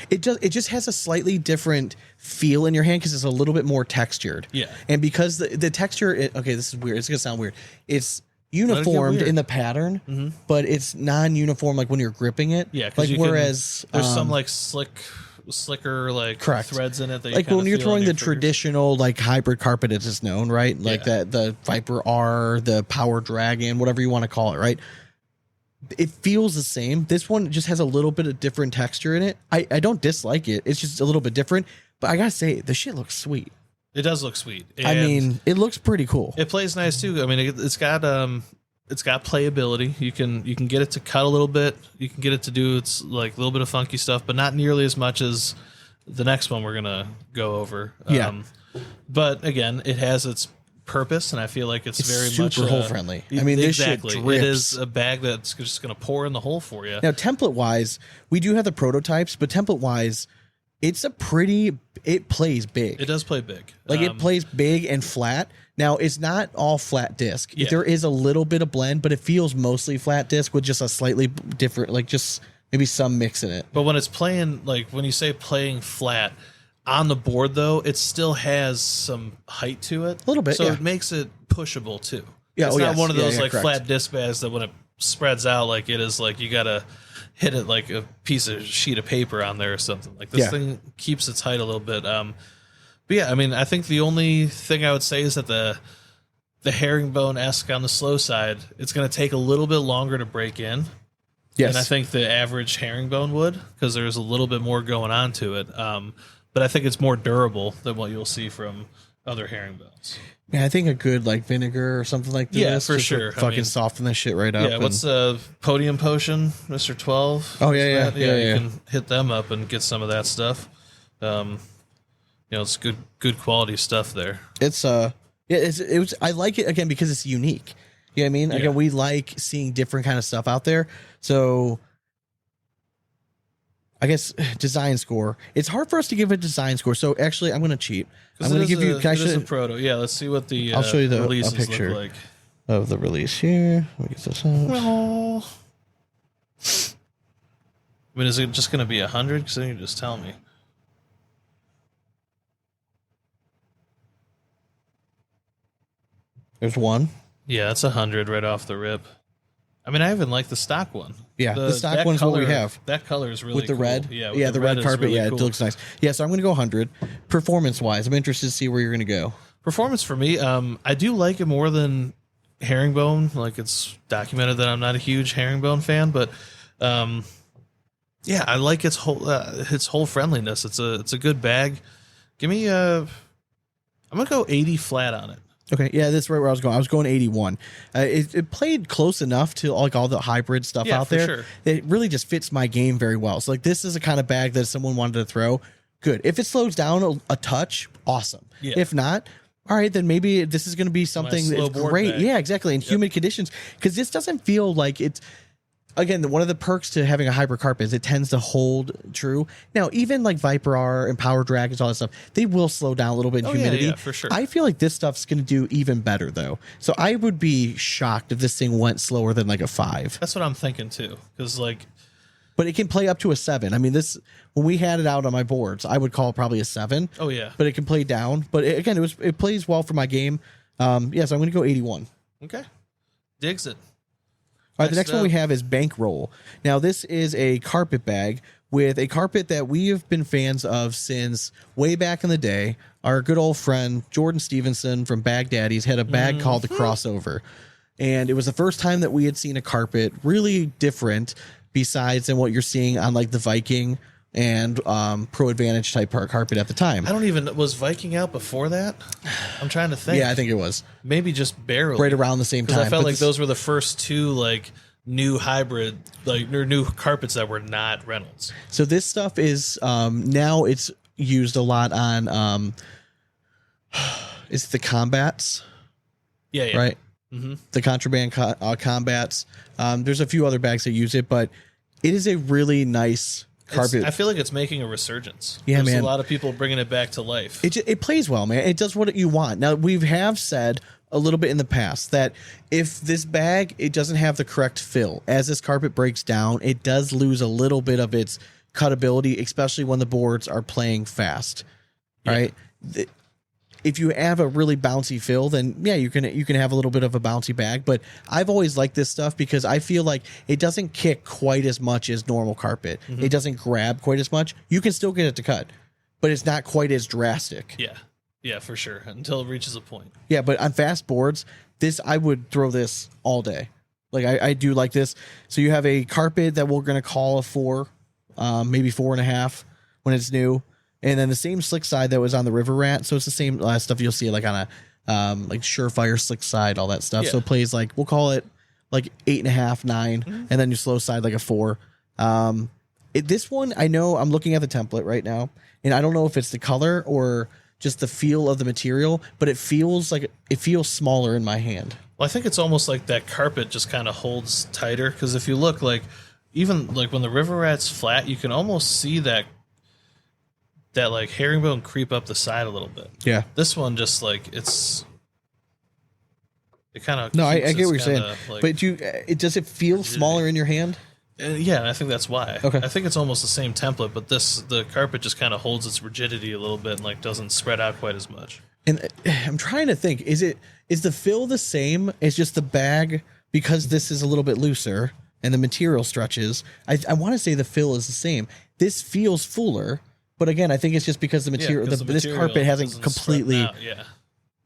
It just has a slightly different feel in your hand because it's a little bit more textured. Yeah. And because the texture, okay, this is weird. It's gonna sound weird. It's uniformed weird. in the pattern, but it's non-uniform like when you're gripping it. Yeah, like there's some like slicker like correct. threads in it. That Like you when you're feel on throwing your the fingers. traditional like hybrid carpet, as it's known, right? Like that the Viper R, the Power Dragon, whatever you want to call it, right? It feels the same. This one just has a little bit of different texture in it. I don't dislike it. It's just a little bit different. But I gotta say, the shit looks sweet. It does look sweet. I And mean, it looks pretty cool. it plays nice too. I mean, it's got playability. You can get it to cut a little bit. You can get it to do its like a little bit of funky stuff, but not nearly as much as the next one we're gonna go over. Yeah. But again, it has its purpose, and I feel like it's very super much hole friendly. I mean, this shit exactly. drips. It is a bag that's just gonna pour in the hole for you. Now, template wise, we do have the prototypes, but template wise, it plays big. It does play big. Like it plays big and flat. Now it's not all flat disc. Yeah. There is a little bit of blend, but it feels mostly flat disc with just a slightly different, like just maybe some mix in it. But when it's playing, like when you say playing flat on the board, though, it still has some height to it. A little bit, so yeah. it makes it pushable too. Yeah, it's oh, not yes. one of Yeah, those yeah, like correct. flat disc bags that when it spreads out, like it is like you gotta hit it like a piece of sheet of paper on there or something. Like this Yeah. thing keeps its height a little bit. But yeah, I mean, I think the only thing I would say is that the herringbone-esque on the slow side, it's going to take a little bit longer to break in Yes. than I think the average herringbone would, because there's a little bit more going on to it. But I think it's more durable than what you'll see from other herringbones. Yeah, I think a good like vinegar or something like this. Yeah, for just sure. I Fucking mean, soften this shit right up. Yeah, what's Podium Potion, Mr. 12? Oh, yeah, What's that? yeah, You yeah. can hit them up and get some of that stuff. It's good quality stuff there. It's it was I like it again because it's unique. You know what I mean? Yeah. Again, we like seeing different kind of stuff out there. So I guess design score. It's hard for us to give a design score. So actually, I'm going to cheat. I'm going to give you. Can I It is a show proto. Yeah, let's see what the I'll show you the releases picture look like. of the release here. Let me get this out. I mean, is it just going to be 100? Because then you just tell me. There's one. Yeah, that's 100 right off the rip. I mean, I even like the stock one. Yeah, the stock one's what we have. That color is really with the cool. red. Yeah, yeah, the red carpet. really Yeah, cool. it looks nice. Yeah, so I'm going to go 100. Performance-wise, I'm interested to see where you're going to go. Performance for me, I do like it more than herringbone. Like, it's documented that I'm not a huge herringbone fan, but yeah, I like its whole friendliness. It's a good bag. Give me I'm gonna go 80 flat on it. Okay, yeah, that's right where I was going. I was going 81. It played close enough to like all the hybrid stuff out there. Sure. It really just fits my game very well. So like this is a kind of bag that if someone wanted to throw, good. If it slows down a touch, awesome. Yeah. If not, all right, then maybe this is going to be something slow that's board great. bag. Yeah, exactly. In humid conditions, because this doesn't feel like it's. Again, one of the perks to having a hybrid carpet is it tends to hold true. Now, even like Viper R and Power Dragons, all that stuff, they will slow down a little bit in humidity. Yeah, for sure. I feel like this stuff's going to do even better, though. So I would be shocked if this thing went slower than like a 5. That's what I'm thinking too, because like, But it can play up to a 7. I mean, this when we had it out on my boards, I would call it probably a 7. oh yeah, But it can play down. But again, it plays well for my game. Yeah, so I'm going to go 81. okay, digs it. All right, the next one we have is Bankroll. Now, this is a carpet bag with a carpet that we have been fans of since way back in the day. Our good old friend Jordan Stevenson from Baghdaddy's had a bag called the Crossover. And it was the first time that we had seen a carpet really different besides than what you're seeing on like the Viking and Pro Advantage type carpet at the time. Was Viking out before that? I'm trying to think. Yeah, I think it was. Maybe just barely. Right around the same time. Because I felt But like those were the first two like new hybrid, like or new carpets that were not Reynolds. So this stuff is now it's used a lot on it's the combats, Yeah. right? Mm-hmm. The contraband combats. There's a few other bags that use it, but it is a really nice carpet. I feel like it's making a resurgence. Yeah, There's man. a lot of people bringing it back to life. It plays well, man. It does what you want. Now we have said a little bit in the past that if this bag it doesn't have the correct fill, as this carpet breaks down, it does lose a little bit of its cutability, especially when the boards are playing fast. Right? If you have a really bouncy fill, then yeah, you can have a little bit of a bouncy bag. But I've always liked this stuff because I feel like it doesn't kick quite as much as normal carpet. It doesn't grab quite as much. You can still get it to cut, but it's not quite as drastic. Yeah, for sure. Until it reaches a point. Yeah, but on fast boards, I would throw this all day. Like I do like this. So you have a carpet that we're gonna call a 4, maybe 4.5 when it's new. And then the same slick side that was on the River Rat. So it's the same stuff you'll see like on a like Surefire slick side, all that stuff. Yeah. So it plays like, we'll call it like 8.5, 9, and then your slow side like a 4. This one, I know I'm looking at the template right now, and I don't know if it's the color or just the feel of the material, but it feels smaller in my hand. Well, I think it's almost like that carpet just kind of holds tighter. Because if you look like, even like when the River Rat's flat, you can almost see that like herringbone creep up the side a little bit. Yeah. This one just like it kind of No, I get what you're saying, but does it feel smaller in your hand? yeah, and I think that's why. Okay. I think it's almost the same template, but the carpet just kind of holds its rigidity a little bit and like doesn't spread out quite as much. And I'm trying to think, is the fill the same? It's just the bag, because this is a little bit looser and the material stretches. I want to say the fill is the same. This feels fuller. But again, I think it's just because the material, this carpet hasn't completely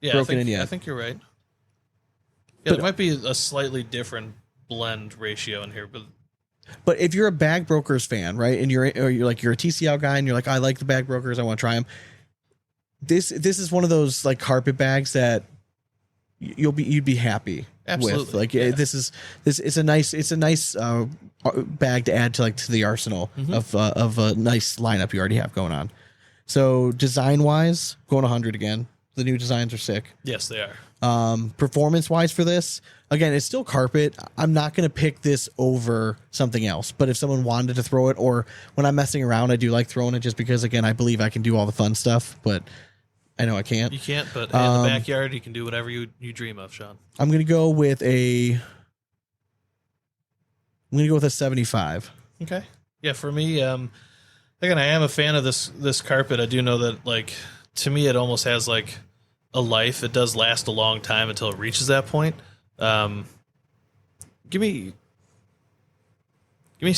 broken in yet. I think you're right. Yeah, there might be a slightly different blend ratio in here, but if you're a Bag Brokers fan, right, and you're a TCL guy, and you're like, I like the Bag Brokers, I want to try them. This is one of those like carpet bags that you'd be happy Absolutely. with. Like Yeah. it's a nice bag to add to the arsenal of a nice lineup you already have going on. So design wise, going 100 again. The new designs are sick. yes, they are. Performance wise for this, again, it's still carpet. I'm not going to pick this over something else. But if someone wanted to throw it, or when I'm messing around, I do like throwing it just because, again, I believe I can do all the fun stuff. But I know I can't. You can't, but in the backyard, you can do whatever you dream of, Sean. I'm going to go with a 75. Okay. Yeah, for me, again, I am a fan of this carpet. I do know that, like, to me, it almost has like a life. It does last a long time until it reaches that point. Give me. Can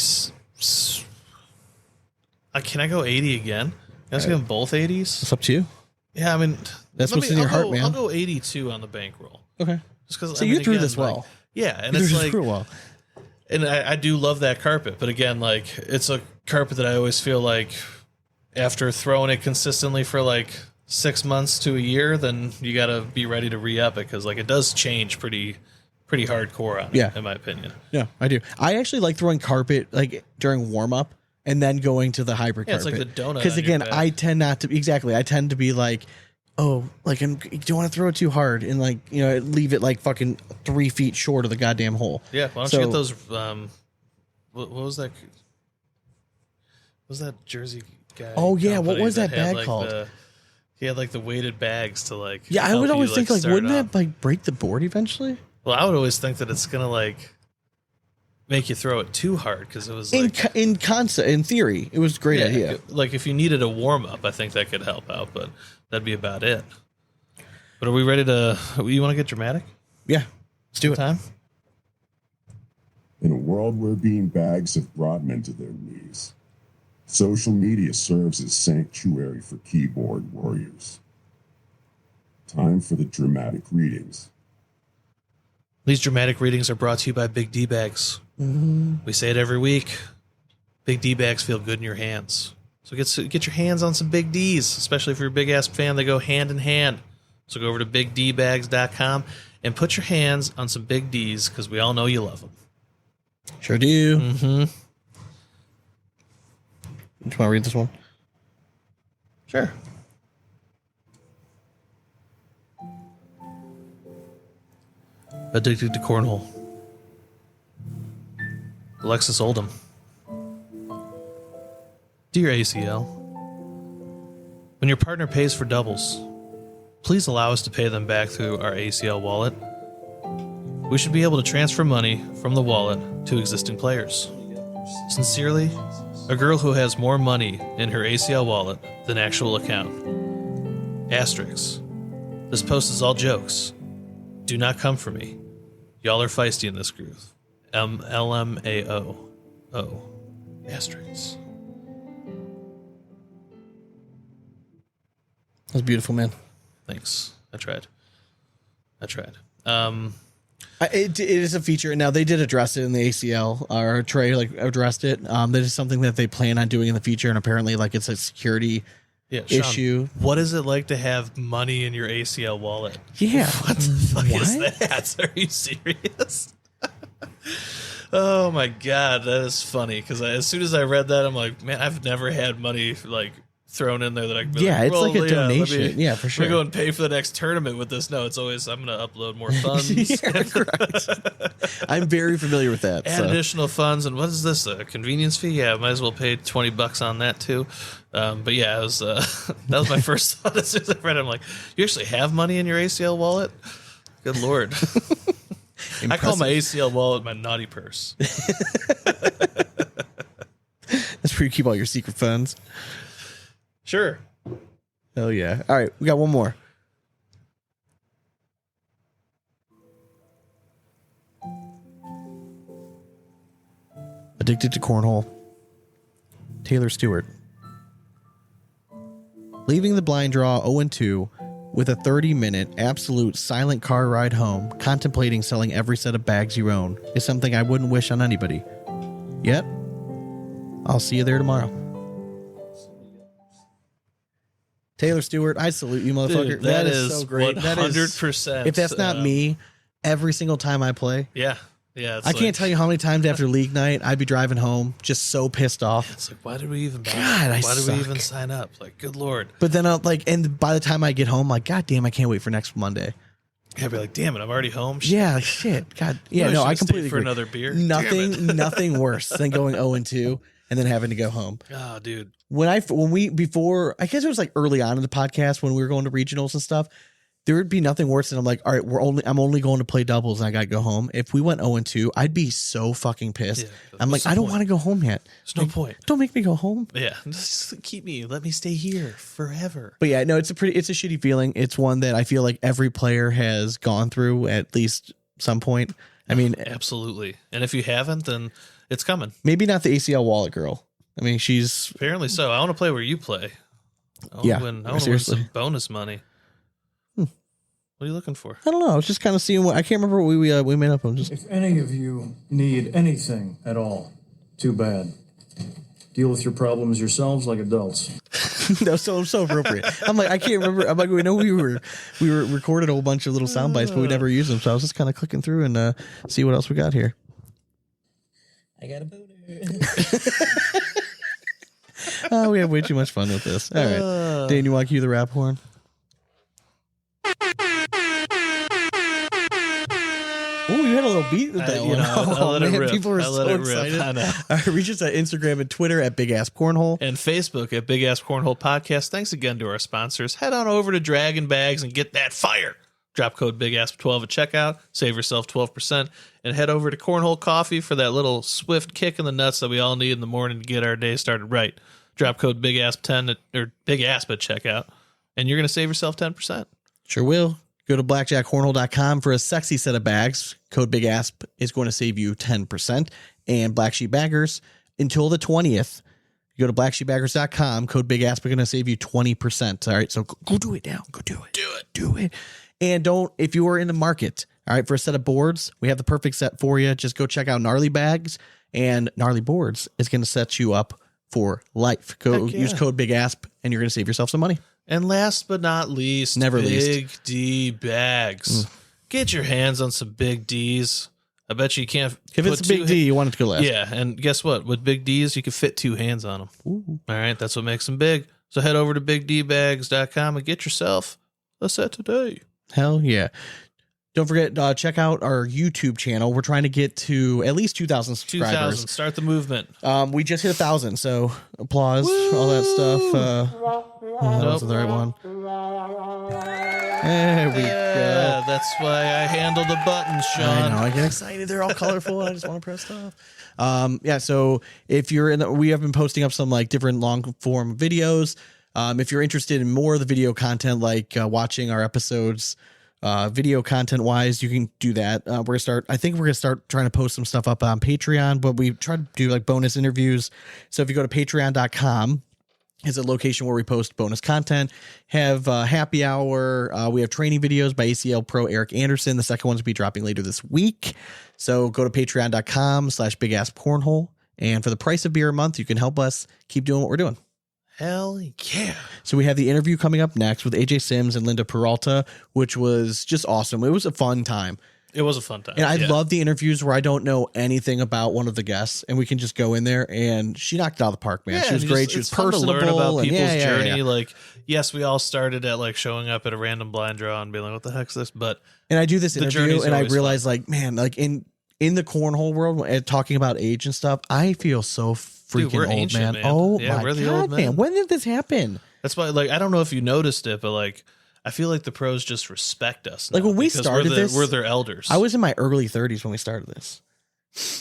I go 80 again? Can I give them both 80s? It's up to you. Yeah, I mean, that's what's in your heart, man. I'll go 82 on the bankroll. Okay. Just because. So you threw this well. Yeah, and you it's threw well. And I do love that carpet, but again, like it's a carpet that I always feel like after throwing it consistently for like 6 months to a year, then you got to be ready to re-up it because like it does change pretty hardcore on it, in my opinion. Yeah, I do. I actually like throwing carpet like during warm up and then going to the hybrid carpet. It's like the donut. Because again, I tend not to I tend to be like, oh, like you don't want to throw it too hard and like leave it like fucking 3 feet short of the goddamn hole. Yeah, why don't you get those? What was that? What was that Jersey guy? Oh yeah, what was that bag called? He had like the weighted bags to like. Yeah, I would always think like, wouldn't that like break the board eventually? Well, I would always think that it's gonna like make you throw it too hard because it was like, in concept, in theory, it was a great idea. Like if you needed a warm up, I think that could help out, but that'd be about it. But are we ready to? You want to get dramatic? Yeah, let's do it. Time. In a world where bean bags have brought men to their knees, social media serves as sanctuary for keyboard warriors. Time for the dramatic readings. These dramatic readings are brought to you by Big D Bags. We say it every week. Big D Bags feel good in your hands. So get your hands on some Big Ds, especially if you're a Big Asp fan. They go hand in hand. So go over to bigdbags.com and put your hands on some Big Ds because we all know you love them. Sure do. Mm-hmm. Do you want to read this one? Sure. Addicted to cornhole. Alexis Oldham. Dear ACL, when your partner pays for doubles, please allow us to pay them back through our ACL wallet. We should be able to transfer money from the wallet to existing players. Sincerely, a girl who has more money in her ACL wallet than actual account. Asterisk. This post is all jokes. Do not come for me. Y'all are feisty in this group. LMAO. O. Asterisk. That's beautiful, man. Thanks. I tried. It is a feature. Now they did address it in the ACL, or Trey addressed it. That is something that they plan on doing in the future, and apparently it's a security issue. Sean, what is it like to have money in your ACL wallet? Yeah. What the fuck is that? Are you serious? Oh my god, that is funny. Because as soon as I read that, I'm like, man, I've never had money like thrown in there that I can be like, it's like a donation. Yeah, for sure. I'm gonna go and pay for the next tournament with this. No, it's always I'm gonna upload more funds. I'm very familiar with that. Add additional funds, and what is this? A convenience fee? Yeah, might as well pay $20 on that too. But yeah, it was that was my first thought as soon as I read it. I'm like, you actually have money in your ACL wallet? Good lord. I call my ACL wallet my naughty purse. That's where you keep all your secret funds. Sure. Hell yeah. All right, we got one more. Addicted to cornhole. Taylor Stewart. Leaving the blind draw 0-2 with a 30-minute absolute silent car ride home, contemplating selling every set of bags you own is something I wouldn't wish on anybody. Yet, I'll see you there tomorrow. Taylor Stewart, I salute you, motherfucker. Dude, that is so great. 100%. If that's not me, every single time I play. Yeah. I can't tell you how many times after league night I'd be driving home just so pissed off. It's like, why did we even buy why did we even sign up? Like, good lord. But then and by the time I get home, I'm like, God damn, I can't wait for next Monday. I'd be like, damn it, I'm already home. Shit. Yeah, God. Yeah, no, I completely for agree. Another beer. Nothing worse than going 0-2 and then having to go home. Oh, dude. Before, I guess it was like early on in the podcast when we were going to regionals and stuff. there would be nothing worse than I'm like, all right, I'm only going to play doubles and I got to go home. If we went 0-2, I'd be so fucking pissed. Yeah, I'm like, I don't want to go home yet. There's no point. Don't make me go home. Yeah, just let me stay here forever. But yeah, no, it's a shitty feeling. It's one that I feel like every player has gone through at least some point. I mean, absolutely. And if you haven't, then it's coming. Maybe not the ACL wallet girl. I mean, she's apparently so. I want to play where you play. I want to win some bonus money. What are you looking for? I don't know. I was just kind of seeing what I can't remember what we made up on. If any of you need anything at all, too bad. Deal with your problems yourselves like adults. That was so appropriate. I'm like, I can't remember. I'm like, we know we were recorded a whole bunch of little sound bites, but we never used them. So I was just kind of clicking through and see what else we got here. I got a boner. Oh, we have way too much fun with this. All right, Dane, you want to cue the rap horn? Oh, you had a little beat with that one. I let it rip. People are so excited. I know. Reach us at Instagram and Twitter at Big Asp Cornhole. And Facebook at Big Asp Cornhole Podcast. Thanks again to our sponsors. Head on over to Draggin Bags and get that fire. Drop code BIGASP12 at checkout. Save yourself 12%. And head over to Cornhole Coffee for that little swift kick in the nuts that we all need in the morning to get our day started right. Drop code BIGASP10 or BIGASP at checkout. And you're going to save yourself 10%. Sure will. Go to blackjackcornhole.com for a sexy set of bags. Code Big Asp is going to save you 10%. And Black Sheep Baggers until the 20th. You go to blacksheepbaggers.com. Code Big Asp is going to save you 20%. All right, so go do it now. Go do it. Do it. And if you are in the market, all right, for a set of boards, we have the perfect set for you. Just go check out Gnarly Bags, and Gnarly Boards is going to set you up for life. Use code Big Asp, and you're going to save yourself some money. And last but not least, Big D Bags. Get your hands on some Big Ds. I bet you can't. If it's a Big D, you want it to go last. Yeah, and guess what? With Big Ds, you can fit 2 hands on them. Ooh. All right, that's what makes them big. So head over to bigdbags.com and get yourself a set today. Hell yeah. Don't forget, check out our YouTube channel. We're trying to get to at least 2,000 subscribers. 2,000. Start the movement. We just hit 1,000, so applause, all that stuff. That wasn't the right one. There we go. That's why I handle the buttons, Sean. I know. I get excited. They're all colorful. I just want to press stuff. So if you're we have been posting up some like different long form videos. If you're interested in more of the video content, like watching our episodes, video content wise, you can do that. We're gonna start trying to post some stuff up on Patreon, but we try to do like bonus interviews. So if you go to patreon.com, is a location where we post bonus content, have happy hour. We have training videos by ACL Pro Eric Anderson. The second one's will be dropping later this week. So go to patreon.com/Big Asp Cornhole. And for the price of beer a month, you can help us keep doing what we're doing. Hell yeah. So we have the interview coming up next with AJ Sims and Linda Peralta, which was just awesome. It was a fun time. It was a fun time. And I love the interviews where I don't know anything about one of the guests and we can just go in there, and she knocked it out of the park, man. Yeah, she was great. She was personable. To learn about people's journey. Yeah. Like, yes, we all started at like showing up at a random blind draw and being like, what the heck's this? But I do this interview and I realize like, man, like in the cornhole world and talking about age and stuff, I feel so freaking old, ancient, man. Oh yeah, we're the God, old man. When did this happen? That's why, like, I don't know if you noticed it, but like, I feel like the pros just respect us. Like when we started we're their elders. I was in my early 30s when we started this.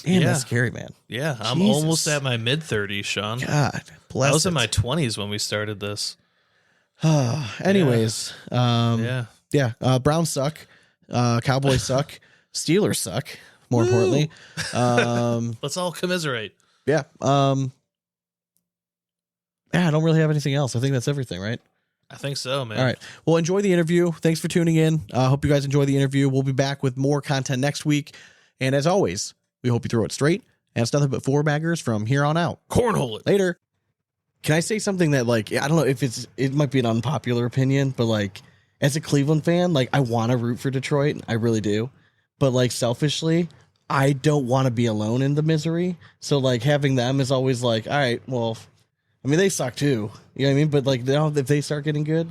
Damn, that's scary, man. Yeah, I'm almost at my mid 30s, Sean. God bless. I was in my 20s when we started this. Anyways, Browns suck. Cowboys suck. Steelers suck. More importantly, let's all commiserate. Yeah. I don't really have anything else. I think that's everything, right? I think so, man. All right. Well, enjoy the interview. Thanks for tuning in. Hope you guys enjoy the interview. We'll be back with more content next week. And as always, we hope you throw it straight. And it's nothing but 4-baggers from here on out. Cornhole it. Later. Can I say something that, like, I don't know if it might be an unpopular opinion, but like, as a Cleveland fan, like, I want to root for Detroit. I really do. But like, selfishly, I don't want to be alone in the misery. So like, having them is always like, all right, well, I mean, they suck too. You know what I mean? But like, if they start getting good,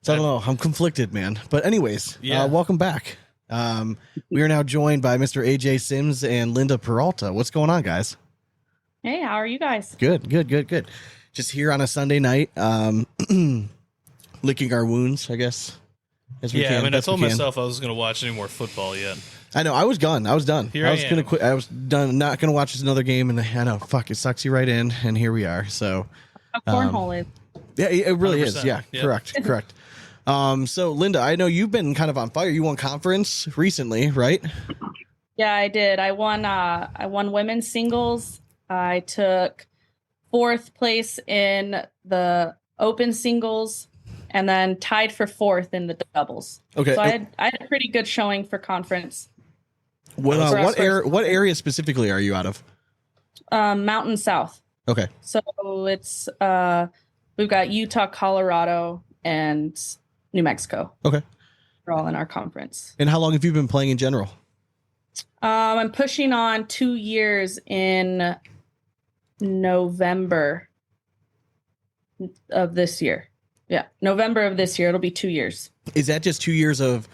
so I don't know. I'm conflicted, man. But anyways, welcome back. We are now joined by Mr. AJ Sims and Linda Peralta. What's going on, guys? Hey, how are you guys? Good. Just here on a Sunday night, licking our wounds, I guess. as we Yeah, can. I mean, I best we told can. myself I wasn't going to watch any more football yet. I know. I was done. I was done. Here I I was gonna am. quit. I was done. Not gonna watch another game. And I know. Fuck. It sucks you right in. And here we are. So. A cornhole is. Yeah, it really is. 100%. Yeah. Yep. Correct. So Linda, I know you've been kind of on fire. You won conference recently, right? Yeah, I did. I won women's singles. I took 4th place in the open singles, and then tied for 4th in the doubles. Okay. So I had a pretty good showing for conference. What area specifically are you out of? Mountain South. Okay. So it's we've got Utah, Colorado, and New Mexico. Okay. We're all in our conference. And how long have you been playing in general? I'm pushing on 2 years in November of this year. Yeah, November of this year. It'll be 2 years. Is that just 2 years of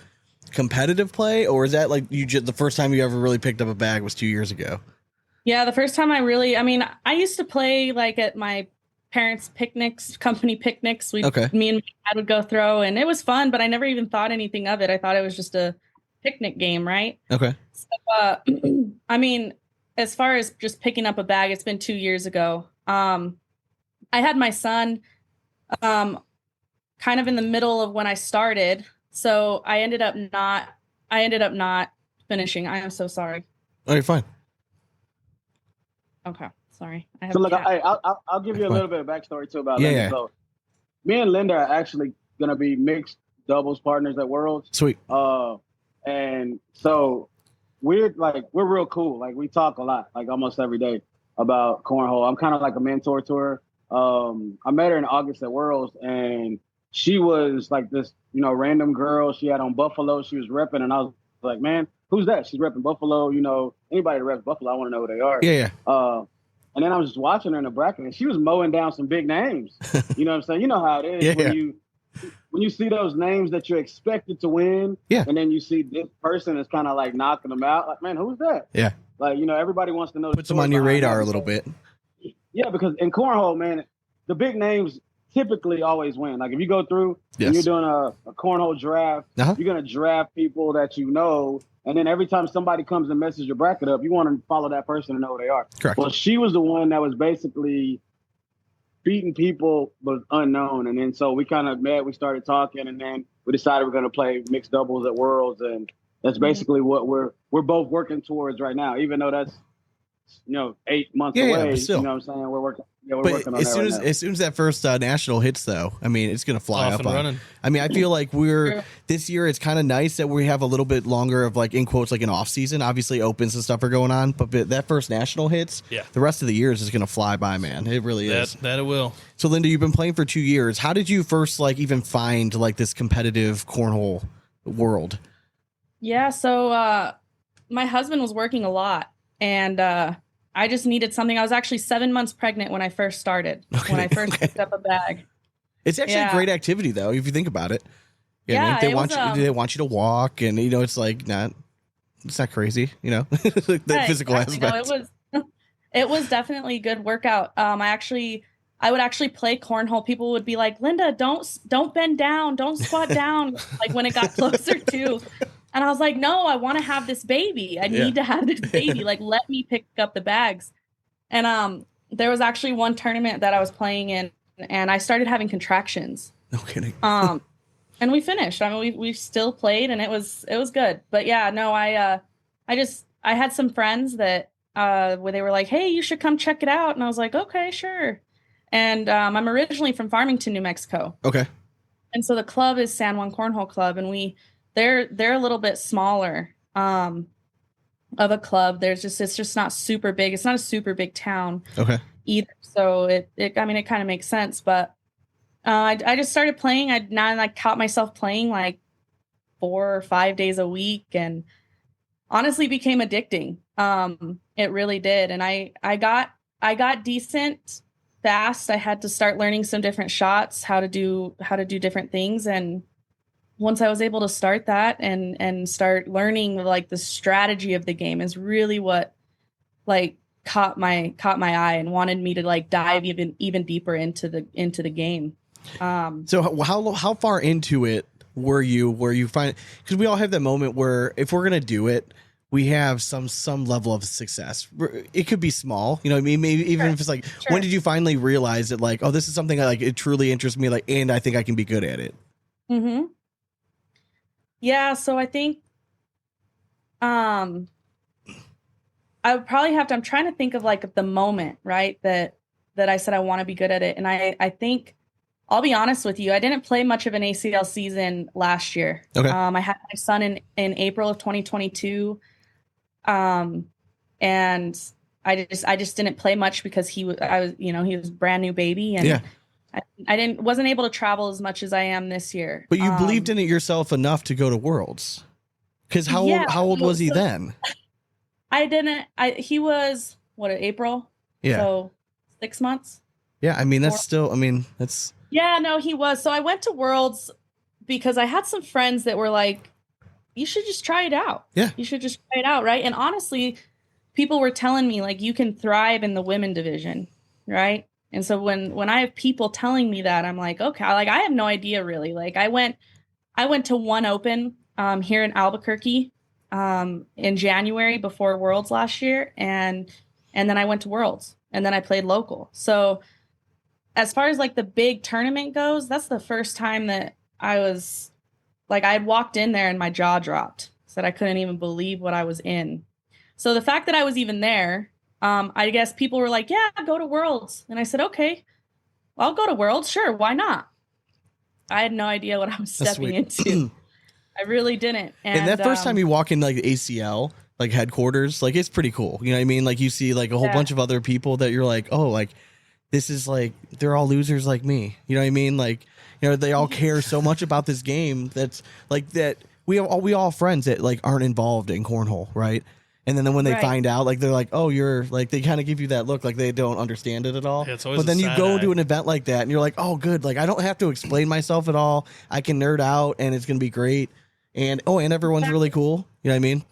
competitive play, or is that like the first time you ever really picked up a bag was 2 years ago? Yeah, the first time I used to play like at my parents' picnics, company picnics. Me and my dad would go throw, and it was fun, but I never even thought anything of it. I thought it was just a picnic game, right? Okay. So, I mean, as far as just picking up a bag, it's been 2 years ago. I had my son kind of in the middle of when I started, so I ended up not finishing. I am so sorry. Oh, you're fine. Okay, sorry. So look, I'll give you a little bit of backstory too about Linda. Yeah. So me and Linda are actually gonna be mixed doubles partners at Worlds. Sweet. And so we're real cool. Like we talk a lot, like almost every day about cornhole. I'm kind of like a mentor to her. I met her in August at Worlds, and she was like this, random girl. She had on Buffalo. She was repping, and I was like, man, who's that? She's repping Buffalo. Anybody that reps Buffalo, I want to know who they are. Yeah. And then I was just watching her in the bracket, and she was mowing down some big names. You know what I'm saying? You know how it is when you see those names that you're expected to win, and then you see this person is kind of like knocking them out. Like, man, who's that? Yeah. Like, everybody wants to know. Puts them on your radar a little bit. Yeah, because in cornhole, man, the big names typically always win. Like if you go through and you're doing a cornhole draft, you're going to draft people that you know. And then every time somebody comes and messes your bracket up, you want to follow that person and know who they are. Correct. Well, she was the one that was basically beating people but unknown. And then so we kind of met, we started talking, and then we decided we're going to play mixed doubles at Worlds. And that's basically what we're both working towards right now, even though that's 8 months away. Yeah, but still. You know what I'm saying? We're working. Yeah, we're But working on as that soon as soon as that first national hits, though, I mean, it's going to fly Off up. and running. I mean, I feel like this year. It's kind of nice that we have a little bit longer of like in quotes like an off season. Obviously, opens and stuff are going on, but that first national hits, the rest of the year is just going to fly by, man. It really is. That it will. So, Linda, you've been playing for 2 years. How did you first even find this competitive cornhole world? Yeah, so my husband was working a lot, and I just needed something. I was actually 7 months pregnant when I first started, when I first picked up a bag. It's actually a great activity, though, if you think about it. Yeah, they want you to walk, and it's not crazy, the physical aspect. It was definitely a good workout. I would actually play cornhole. People would be like, Linda, don't bend down, don't squat down. Like when it got closer to. And I was like, no, I want to have this baby. I need to have this baby. Like, let me pick up the bags. And there was actually one tournament that I was playing in, and I started having contractions. No kidding. And we finished. I mean, we still played, and it was good. But yeah, no, I had some friends that where they were like, hey, you should come check it out. And I was like, okay, sure. And I'm originally from Farmington, New Mexico. Okay. And so the club is San Juan Cornhole Club, and they're a little bit smaller of a club. It's just not super big. It's not a super big town either. So it kind of makes sense. But I just started playing. I caught myself playing like 4 or 5 days a week, and honestly became addicting. It really did. And I got decent fast. I had to start learning some different shots, how to do different things. And once I was able to start that and start learning the strategy of the game is really what caught my eye and wanted me to dive even deeper into the game. So how far into it were you where you find, because we all have that moment where if we're gonna do it, we have some level of success. It could be small, you know what I mean? Maybe even if it's like, when did you finally realize that, like, oh, this is something I like, it truly interests me, like, and I think I can be good at it? Mm-hmm. Yeah, so I think I would probably have to, I'm trying to think of like the moment, right, that I said I want to be good at it. And I think, I'll be honest with you, I didn't play much of an ACL season last year. Okay. I had my son in April of 2022. And I just didn't play much because he was a brand new baby, and I wasn't able to travel as much as I am this year. But you believed in it yourself enough to go to Worlds. Because how old was he then? He was April? Yeah. So 6 months. Yeah, I mean, that's Yeah, no, he was. So I went to Worlds because I had some friends that were like, you should just try it out. Yeah. You should just try it out, right? And honestly, people were telling me, like, you can thrive in the women division, right? And so when I have people telling me that, I'm like, okay, like, I have no idea really. Like, I went to one open here in Albuquerque in January before Worlds last year, and then I went to Worlds, and then I played local. So as far as like the big tournament goes, that's the first time that I was like, I had walked in there and my jaw dropped. Said I couldn't even believe what I was in. So the fact that I was even there, I guess people were like, yeah, go to Worlds. And I said, okay, I'll go to Worlds. Sure. Why not? I had no idea what I was stepping into. I really didn't. And that first time you walk in like ACL, like headquarters, like, it's pretty cool. You know what I mean? Like, you see like a whole bunch of other people that you're like, oh, like, this is like, they're all losers like me. You know what I mean? Like, you know, they all care so much about this game that's like that. We all friends that like aren't involved in cornhole, right? And then when they find out, like, they're like, oh, you're like, they kind of give you that look like they don't understand it at all. Yeah, it's always but then you go to an event like that and you're like, oh, good. Like, I don't have to explain myself at all. I can nerd out and it's going to be great. And everyone's really cool. You know what I mean?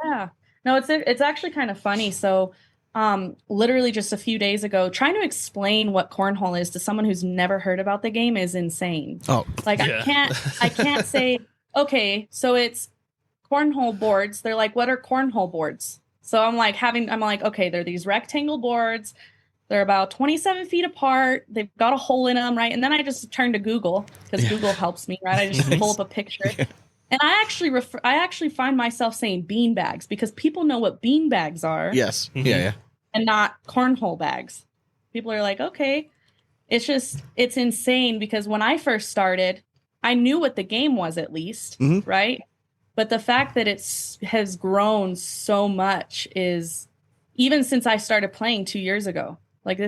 Yeah. No, it's actually kind of funny. So literally just a few days ago, trying to explain what cornhole is to someone who's never heard about the game is insane. Oh, like, yeah. I can't say, okay, so it's cornhole boards. They're like, what are cornhole boards? So I'm like, okay, they're these rectangle boards. They're about 27 feet apart. They've got a hole in them, right? And then I just turn to Google, because Google helps me, right? I just pull up a picture. Yeah. And I actually find myself saying bean bags, because people know what bean bags are. Yes. Yeah. And not cornhole bags. People are like, okay. It's insane, because when I first started, I knew what the game was, at least, right? But the fact that has grown so much is, even since I started playing 2 years ago. Like,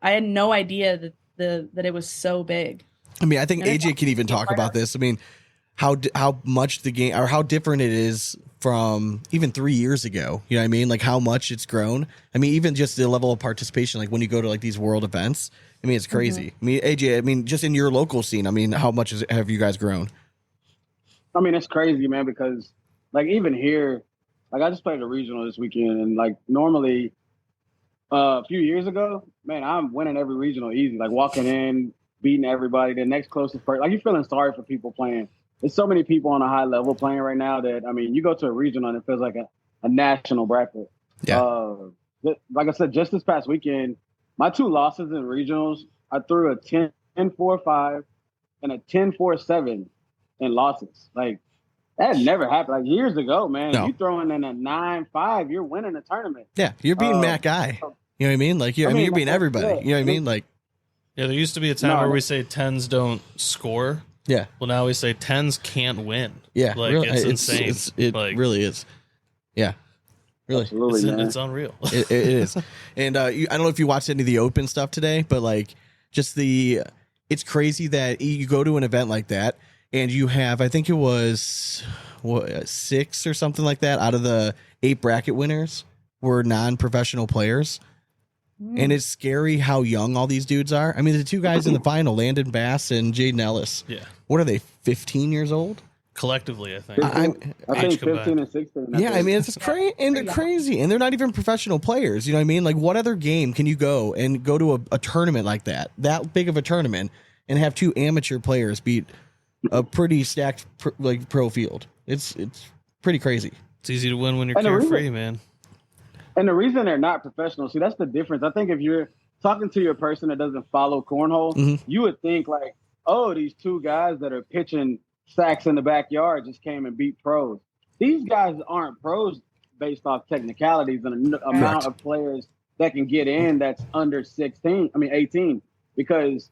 I had no idea that it was so big. I mean, I think AJ can even talk about this. I mean, how much the game, or how different it is from even 3 years ago. You know what I mean? Like, how much it's grown. I mean, even just the level of participation, like when you go to like these world events, I mean, it's crazy. I mean, AJ, I mean, just in your local scene, I mean, how much have you guys grown? I mean, it's crazy, man, because like, even here, like, I just played a regional this weekend, and like, normally a few years ago, man, I'm winning every regional easy, like walking in, beating everybody, the next closest person. Like, you're feeling sorry for people playing. There's so many people on a high level playing right now that, I mean, you go to a regional and it feels like a national bracket. Yeah. Like I said, just this past weekend, my 2 losses in regionals, I threw a 10-4-5 and a 10-4-7 in losses. Like, that never happened. Like, years ago, man. No. You throwing in a 9-5, you're winning the tournament. Yeah, you're beating Matt Guy. You know what I mean? Like, you're beating everybody. Yeah. You know what I mean? Like, yeah, there used to be a time where we say 10s don't score. Yeah. Well, now we say 10s can't win. Yeah. Like, really, it's insane. It like, really is. Yeah. Really. Absolutely, it's unreal. It is. And I don't know if you watched any of the open stuff today, but like, just it's crazy that you go to an event like that and you have, I think it was 6 or something like that out of the 8 bracket winners were non-professional players. And it's scary how young all these dudes are. I mean, the 2 guys in the final, Landon Bass and Jaden Ellis. Yeah. What are they, 15 years old? Collectively, I think. I think 15 and 16. Yeah, I mean, it's crazy. And they're not even professional players. You know what I mean? Like, what other game can you go to a tournament like that big of a tournament, and have 2 amateur players beat a pretty stacked pro field. It's pretty crazy. It's easy to win when you're carefree, man. And the reason they're not professional, see, that's the difference. I think if you're talking to your person that doesn't follow cornhole, you would think like, oh, these two guys that are pitching sacks in the backyard just came and beat pros. These guys aren't pros based off technicalities and the amount of players that can get in that's under 18. Because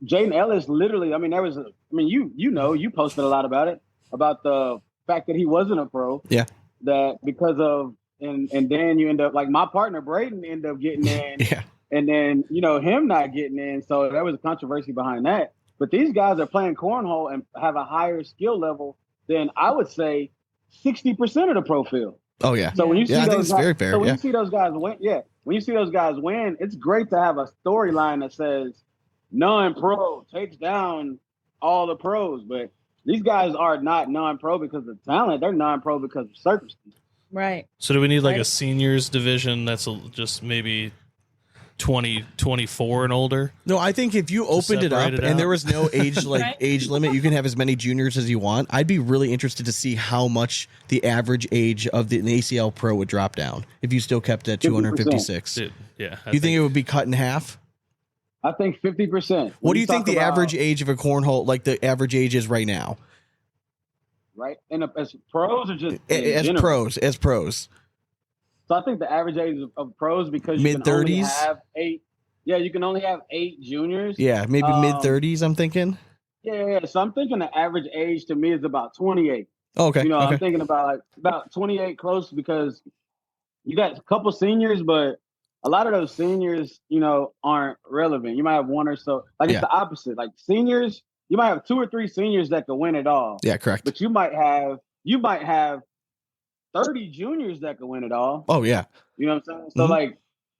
Jaden Ellis literally, you posted a lot about it, about the fact that he wasn't a pro. Yeah. That because of, and then you end up, like my partner Braden ended up getting in. Yeah. And then, him not getting in. So there was a controversy behind that. But these guys are playing cornhole and have a higher skill level than I would say 60% of the pro field. Oh yeah. So when you see I think those it's guys, very fair. so when you see those guys win, when you see those guys win, it's great to have a storyline that says non-pro takes down all the pros. But these guys are not non-pro because of talent; they're non-pro because of circumstances. Right. So do we need like a seniors division that's just maybe 24 and older? No, I think if you opened it up and there was no age age limit, you can have as many juniors as you want. I'd be really interested to see how much the average age of the ACL Pro would drop down if you still kept it at 256. Dude, yeah. You think it would be cut in half? I think 50%. What do you think the average age of a cornhole, like the average age is right now? Right, and as pros or just as pros. So I think the average age of pros, because you mid-30s? can only have 8. Yeah, you can only have 8 juniors. Yeah, maybe mid-30s. I'm thinking. Yeah. So I'm thinking the average age to me is about 28. Oh, okay. I'm thinking about 28 close, because you got a couple seniors, but a lot of those seniors, aren't relevant. You might have one or so. It's the opposite. Like seniors, you might have 2 or 3 seniors that can win it all. Yeah, correct. But you might have 30 juniors that can win it all. Oh yeah. You know what I'm saying? So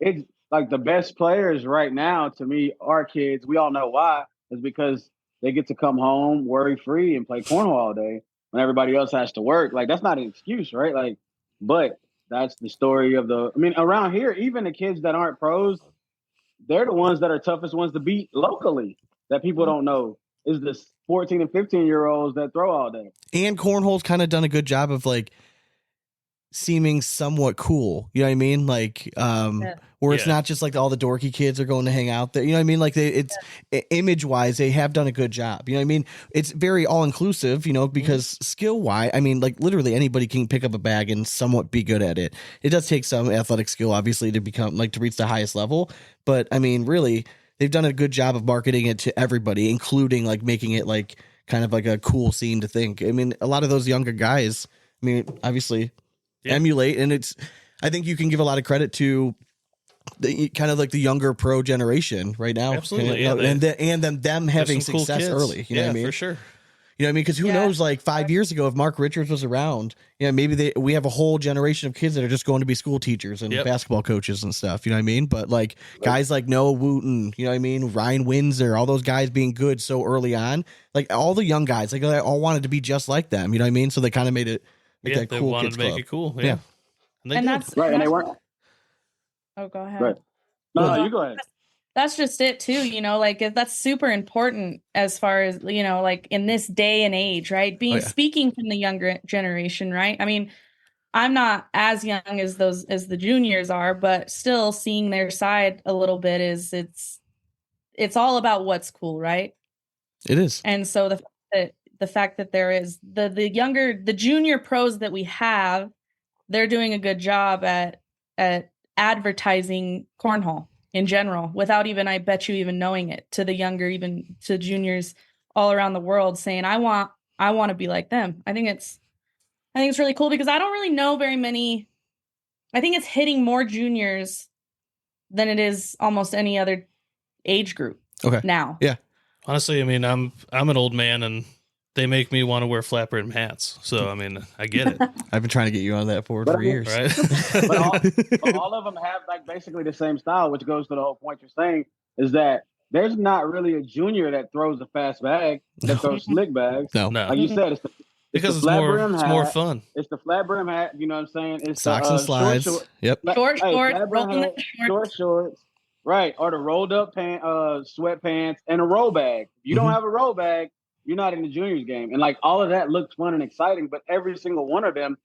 it's like the best players right now to me are kids. We all know why. Is because they get to come home worry free and play cornhole all day when everybody else has to work. Like that's not an excuse, right? But that's the story of around here, even the kids that aren't pros, they're the ones that are toughest ones to beat locally that people don't know is the 14 and 15-year-olds that throw all day. And cornhole's kind of done a good job of seeming somewhat cool, you know what I mean? Where it's not just all the dorky kids are going to hang out there, you know what I mean? It's image wise, they have done a good job, you know what I mean? It's very all inclusive, because skill wise, literally anybody can pick up a bag and somewhat be good at it. It does take some athletic skill, obviously, to become to reach the highest level, but really, they've done a good job of marketing it to everybody, including making it kind of a cool scene to think. A lot of those younger guys, obviously. Yeah. Emulate, and I think you can give a lot of credit to the kind of the younger pro generation right now. Absolutely, and them having success cool early. You know what I mean? For sure. You know what I mean? Because who knows? 5 years ago, if Mark Richards was around, maybe we have a whole generation of kids that are just going to be school teachers and basketball coaches and stuff. You know what I mean? But guys like Noah Wooten, you know what I mean? Ryan Windsor, all those guys being good so early on, all the young guys, they all wanted to be just like them. You know what I mean? So they kind of made it. They cool wanted to make it cool. Yeah. And that's right. And they weren't. Oh, go ahead. Right. No, you go ahead. That's just it too. That's super important as far as, in this day and age, right? Speaking from the younger generation, right? I'm not as young as the juniors are, but still seeing their side a little bit it's all about what's cool, right? It is. And so the fact that there is the junior pros that we have, they're doing a good job at advertising cornhole in general without I bet you even knowing it, to the younger, even to juniors all around the world, saying, I want to be like them. I think it's really cool, because I don't really know very many. I think it's hitting more juniors than it is almost any other age group. Okay. Now. Yeah. Honestly, I'm an old man, and they make me want to wear flat brim hats. So, I get it. I've been trying to get you on that board for years. Right? but all of them have basically the same style, which goes to the whole point you're saying, is that there's not really a junior that throws a fast bag, that throws slick bags. No. Like you said, because it's more fun. It's the flat brim hat, you know what I'm saying? It's socks and slides. Yep. Short shorts. Right. Or the rolled up sweatpants and a roll bag. If you don't have a roll bag, you're not in the juniors game. And like all of that looks fun and exciting, but every single one of them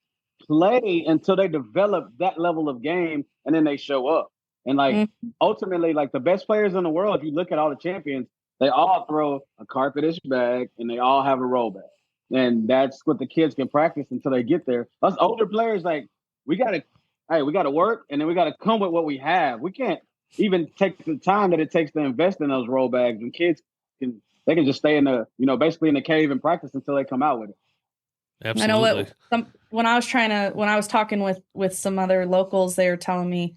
play until they develop that level of game and then they show up. And like ultimately, like the best players in the world, if you look at all the champions, they all throw a carpetish bag and they all have a roll bag. And that's what the kids can practice until they get there. Us older players, like we gotta work and then we gotta come with what we have. We can't even take the time that it takes to invest in those roll bags. And kids can just stay in the, basically in the cave and practice until they come out with it. Absolutely. I know when I was talking with some other locals, they were telling me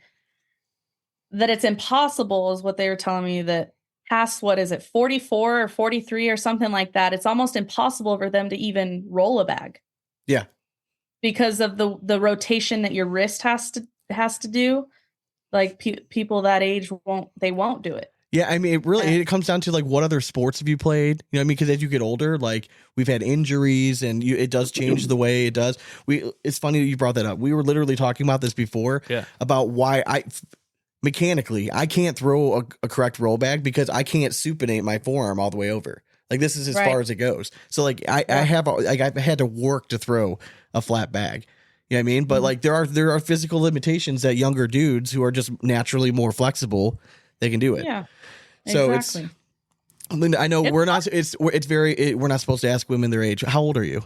that it's impossible, is what they were telling me, that past, 44 or 43 or something like that, it's almost impossible for them to even roll a bag. Yeah. Because of the rotation that your wrist has to do. Like people that age won't do it. Yeah, I mean, it comes down to like what other sports have you played? You know what I mean? Because as you get older, like we've had injuries, and it does change the way it does. It's funny that you brought that up. We were literally talking about this before about why mechanically I can't throw a correct roll bag because I can't supinate my forearm all the way over. Like this is as far as it goes. So like I've had to work to throw a flat bag. You know what I mean? But like there are physical limitations that younger dudes who are just naturally more flexible, they can do it. Yeah. So exactly. Linda, I know we're not supposed to ask women their age. How old are you?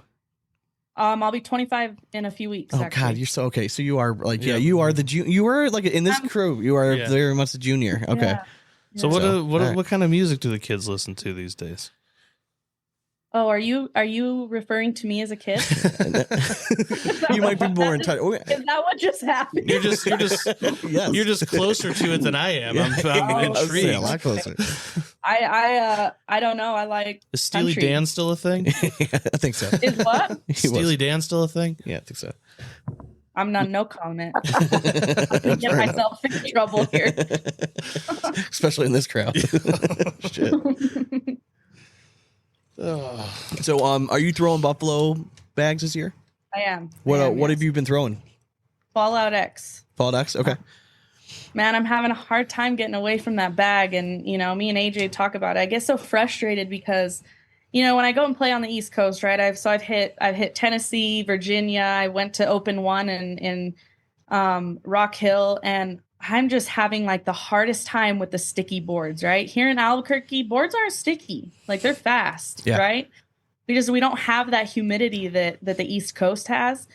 I'll be 25 in a few weeks. Oh God, you're so okay. So you are like, you are you are like in this crew, you are very much a junior. Okay. Yeah. So what kind of music do the kids listen to these days? Oh, are you referring to me as a kid? You might be more in touch. Is that what just happened? You're just you're just closer to it than I am. I'm intrigued. A lot closer. I don't know. I like. Is Steely country. Dan still a thing? Yeah, I think so. Is what? Steely Dan still a thing? Yeah, I think so. I'm not. No comment. I get myself in trouble here. Especially in this crowd. Shit. So, are you throwing buffalo bags this year? I am. What have you been throwing? Fallout X. Fallout X? Okay. Man, I'm having a hard time getting away from that bag. And, me and AJ talk about it. I get so frustrated because, when I go and play on the East Coast, right? I've hit Tennessee, Virginia. I went to Open One in Rock Hill, and I'm just having like the hardest time with the sticky boards, right? Here in Albuquerque, boards aren't sticky. Like they're fast, right? Because we don't have that humidity that the East Coast has.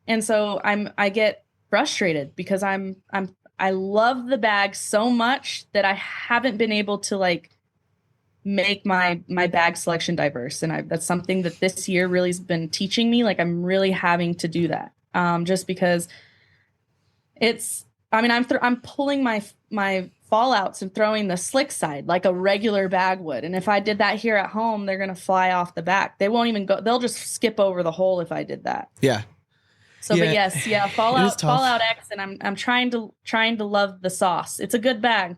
And so I get frustrated because I love the bag so much that I haven't been able to like make my bag selection diverse. And that's something that this year really has been teaching me. Like I'm really having to do that. Just because I'm pulling my fallouts and throwing the slick side like a regular bag would. And if I did that here at home, they're going to fly off the back. They won't even go. They'll just skip over the hole if I did that. Yeah. So, but yes, Fallout X, and I'm trying to love the sauce. It's a good bag.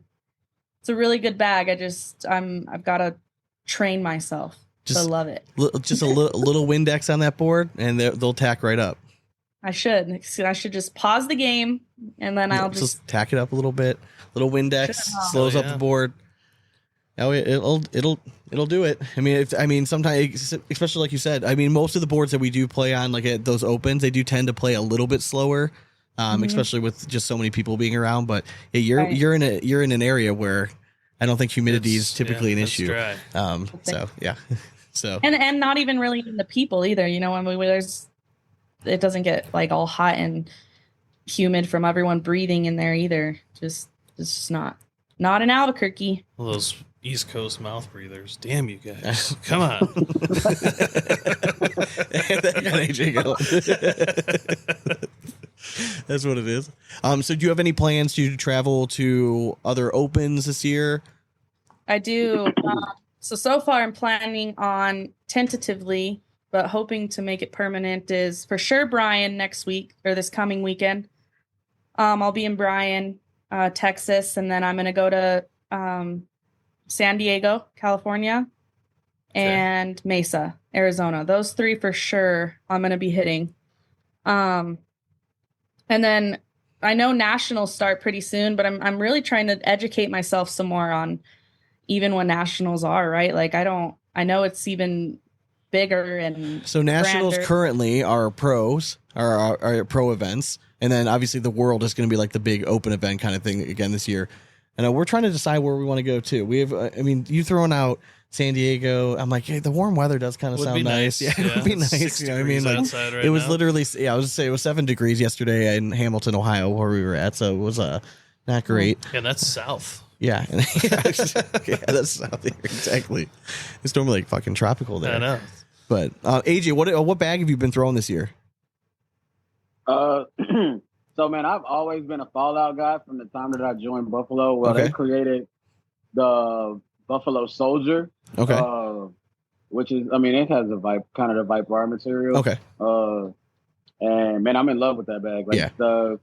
It's a really good bag. I've got to train myself to love it. Just a little Windex on that board, and they'll tack right up. I should just pause the game, and then I'll just tack it up a little bit. Little Windex slows up the board. Oh, it'll do it. I mean, sometimes, especially like you said, most of the boards that we do play on, like at those opens, they do tend to play a little bit slower, especially with just so many people being around. But you're in an area where I don't think humidity is typically an issue. Dry. So yeah, so and not even really the people either. It doesn't get like all hot and humid from everyone breathing in there either. It's just not in Albuquerque. Well, those East Coast mouth breathers. Damn you guys. Come on. That's what it is. So do you have any plans to travel to other opens this year? I do. So far I'm planning on tentatively, but hoping to make it permanent, is for sure Bryan next week or this coming weekend. I'll be in Bryan, Texas, and then I'm going to go to San Diego, California, and Mesa, Arizona. Those three for sure I'm going to be hitting. And then I know nationals start pretty soon, but I'm really trying to educate myself some more on even when nationals are, right? Like I know it's even bigger and so nationals grander. currently are pros, are pro events, and then obviously the world is going to be like the big open event kind of thing again this year. And we're trying to decide where we want to go to. We have, I mean, you throwing out San Diego. I'm like, hey, the warm weather does kind of sound nice. Yeah, it would be nice. You know what I mean? Like, right it was now. literally, yeah, I was say it was 7 degrees yesterday in Hamilton, Ohio, where we were at. So it was not great. And that's south. Yeah, yeah, that's south here exactly. It's normally like fucking tropical there. I know. But AJ, what bag have you been throwing this year? So, man, I've always been a Fallout guy from the time that I joined Buffalo. Well, they created the Buffalo Soldier. Okay. Which is, I mean, it has kind of the Viper material. Okay. And, man, I'm in love with that bag. Like, yeah.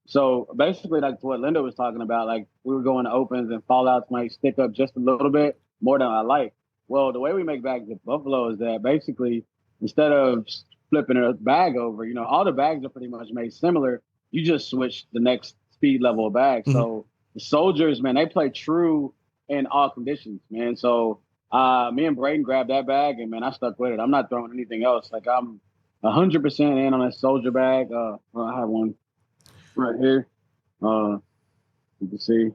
So, basically, like what Linda was talking about, like, we were going to opens and Fallouts might stick up just a little bit more than I like. Well, the way we make bags at Buffalo is that basically, instead of flipping a bag over, you know, all the bags are pretty much made similar. You just switch the next speed level of bag. Mm-hmm. So the Soldiers, man, they play true in all conditions, man. So me and Braden grabbed that bag, and, man, I stuck with it. I'm not throwing anything else. Like, I'm 100% in on that Soldier bag. Well, I have one right here. You can see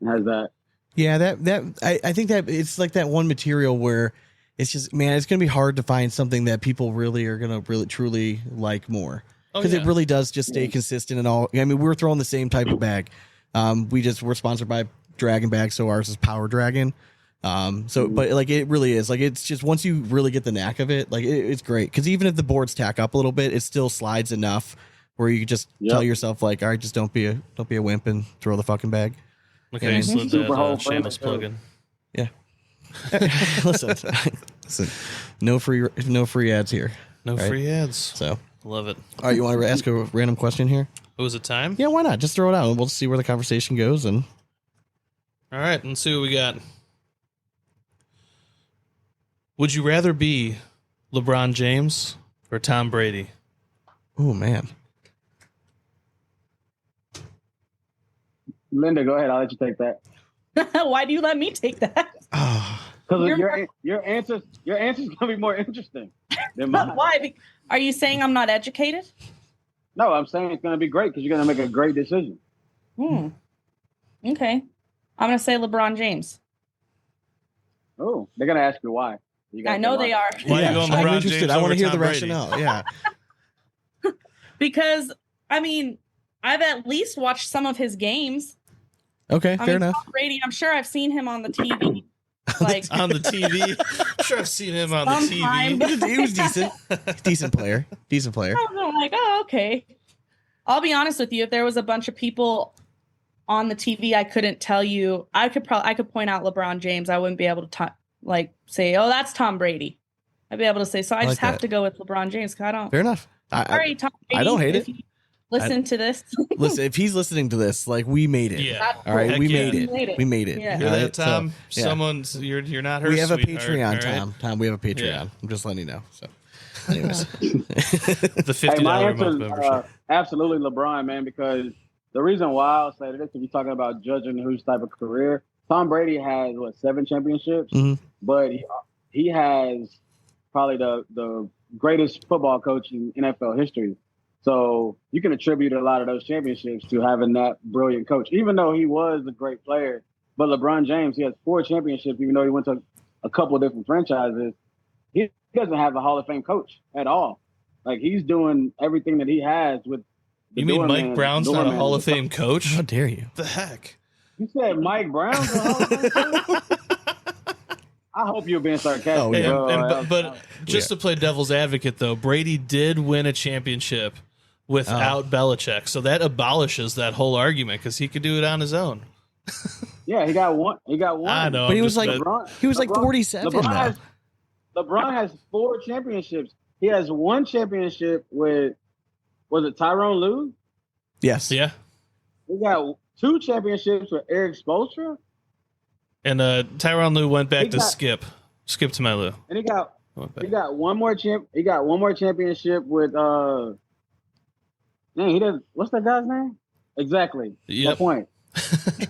it has that. Yeah, I think that it's like that one material where it's just, man, it's going to be hard to find something that people really are going to really truly like more. Because it really does just stay consistent and all. I mean, we're throwing the same type of bag. We're sponsored by Draggin Bags, so ours is Power Dragon. But like it really is like, it's just once you really get the knack of it, like it's great. Because even if the boards tack up a little bit, it still slides enough where you just tell yourself like, all right, just don't be a wimp and throw the fucking bag. Okay, you slid that shameless plug in. Yeah. listen, no free ads here. No free ads. So. Love it. All right, you want to ask a random question here? Oh, is it time? Yeah, why not? Just throw it out and we'll see where the conversation goes. And all right, let's see what we got. Would you rather be LeBron James or Tom Brady? Oh, man. Linda, go ahead. I'll let you take that. Why do you let me take that? Because your answer's gonna be more interesting than mine. Why? Are you saying I'm not educated? No, I'm saying it's gonna be great because you're gonna make a great decision. Okay. I'm gonna say LeBron James. Oh, they're gonna ask you why. I know they are. Why are you going LeBron I'm interested. James I want to hear Tom the Brady? rationale. Yeah. Because, I mean, I've at least watched some of his games. Okay, fair enough. Tom Brady, I'm sure I've seen him on the TV. Like on the TV. I'm sure I've seen him on the TV. He was decent. Decent player. I'm like, oh, okay. I'll be honest with you. If there was a bunch of people on the TV, I couldn't tell you. I could point out LeBron James. I wouldn't be able to say, oh, that's Tom Brady. I'd be able to say. So I just have to go with LeBron James. Cause I don't. Fair enough. Sorry, Tom Brady. I don't hate it. Listen to this. Listen, if he's listening to this, like we made it. Yeah. All right, Heck we yeah. made it. We made it. Yeah. Hear that, Right? Tom? So, Someone's you're not her. We have a sweetheart, Patreon, all right? Tom. We have a Patreon. Yeah. I'm just letting you know. So, anyways, the $50 my month answer membership. Absolutely LeBron, man. Because the reason why I'll say this, if you're talking about judging whose type of career, Tom Brady has 7 championships, but he has probably the greatest football coach in NFL history. So you can attribute a lot of those championships to having that brilliant coach, even though he was a great player. But LeBron James, he has 4 championships, even though he went to a couple of different franchises. He doesn't have a Hall of Fame coach at all. Like, he's doing everything that he has with. You mean Mike Brown's not a Hall of Fame coach? how dare you? The heck? You said Mike Brown's a Hall of Fame coach? I hope you're being sarcastic. Oh, yeah. But just to play devil's advocate, though, Brady did win a championship without Belichick, so that abolishes that whole argument because he could do it on his own. Yeah, he got one. I know, But he was like LeBron, 47. LeBron has 4 championships. He has 1 championship with, was it Tyrone Lue? Yes. Yeah. He got 2 championships with Eric Spoelstra. And Tyronn Lue went back to Skip to my Lou. And he got one more championship with he does. What's that guy's name? Exactly. Yep. My point.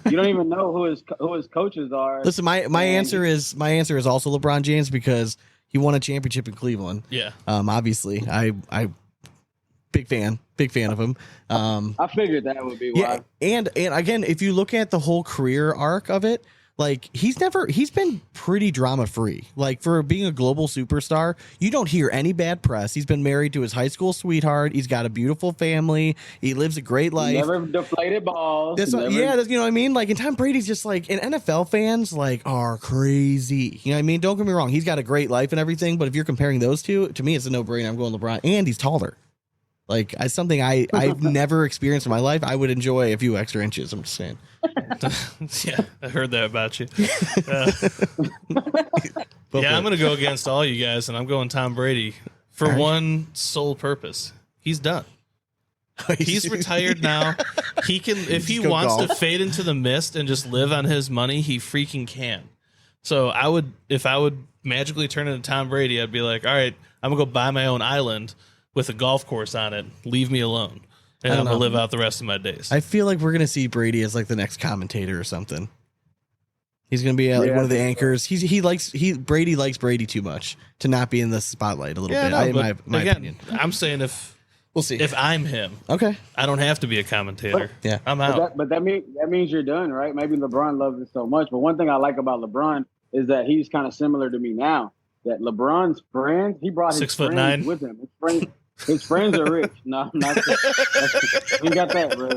You don't even know who his coaches are. Listen, my answer is also LeBron James because He won a championship in Cleveland. Yeah. Obviously, I big fan of him. I figured that would be why. Yeah, and again, if you look at the whole career arc of it, like he's been pretty drama free. Like for being a global superstar, you don't hear any bad press. He's been married to his high school sweetheart. He's got a beautiful family. He lives a great life. Never deflated balls. You know what I mean? Like, and Tom Brady's just like, and NFL fans like are crazy. You know what I mean? Don't get me wrong. He's got a great life and everything, but if you're comparing those two, to me, it's a no brainer. I'm going LeBron, and he's taller. Like, it's something I've never experienced in my life. I would enjoy a few extra inches. I'm just saying. Yeah, I heard that about you. Yeah, I'm going to go against all you guys, and I'm going Tom Brady for one sole purpose. He's done. He's retired now. He can, if he wants to fade into the mist and just live on his money, he freaking can. So if I would magically turn into Tom Brady, I'd be like, all right, I'm going to go buy my own island with a golf course on it. Leave me alone. And I'm going to live out the rest of my days. I feel like we're going to see Brady as like the next commentator or something. He's going to be like one of the anchors. Brady likes Brady too much to not be in the spotlight a little bit. No, my opinion. I'm saying if we'll see if I'm him, okay, I don't have to be a commentator. Yeah, I'm out. But that means you're done, right? Maybe LeBron loves it so much. But one thing I like about LeBron is that he's kind of similar to me now. That LeBron's friends, he brought his friends with him. His friends are rich. No, not we got that, bro.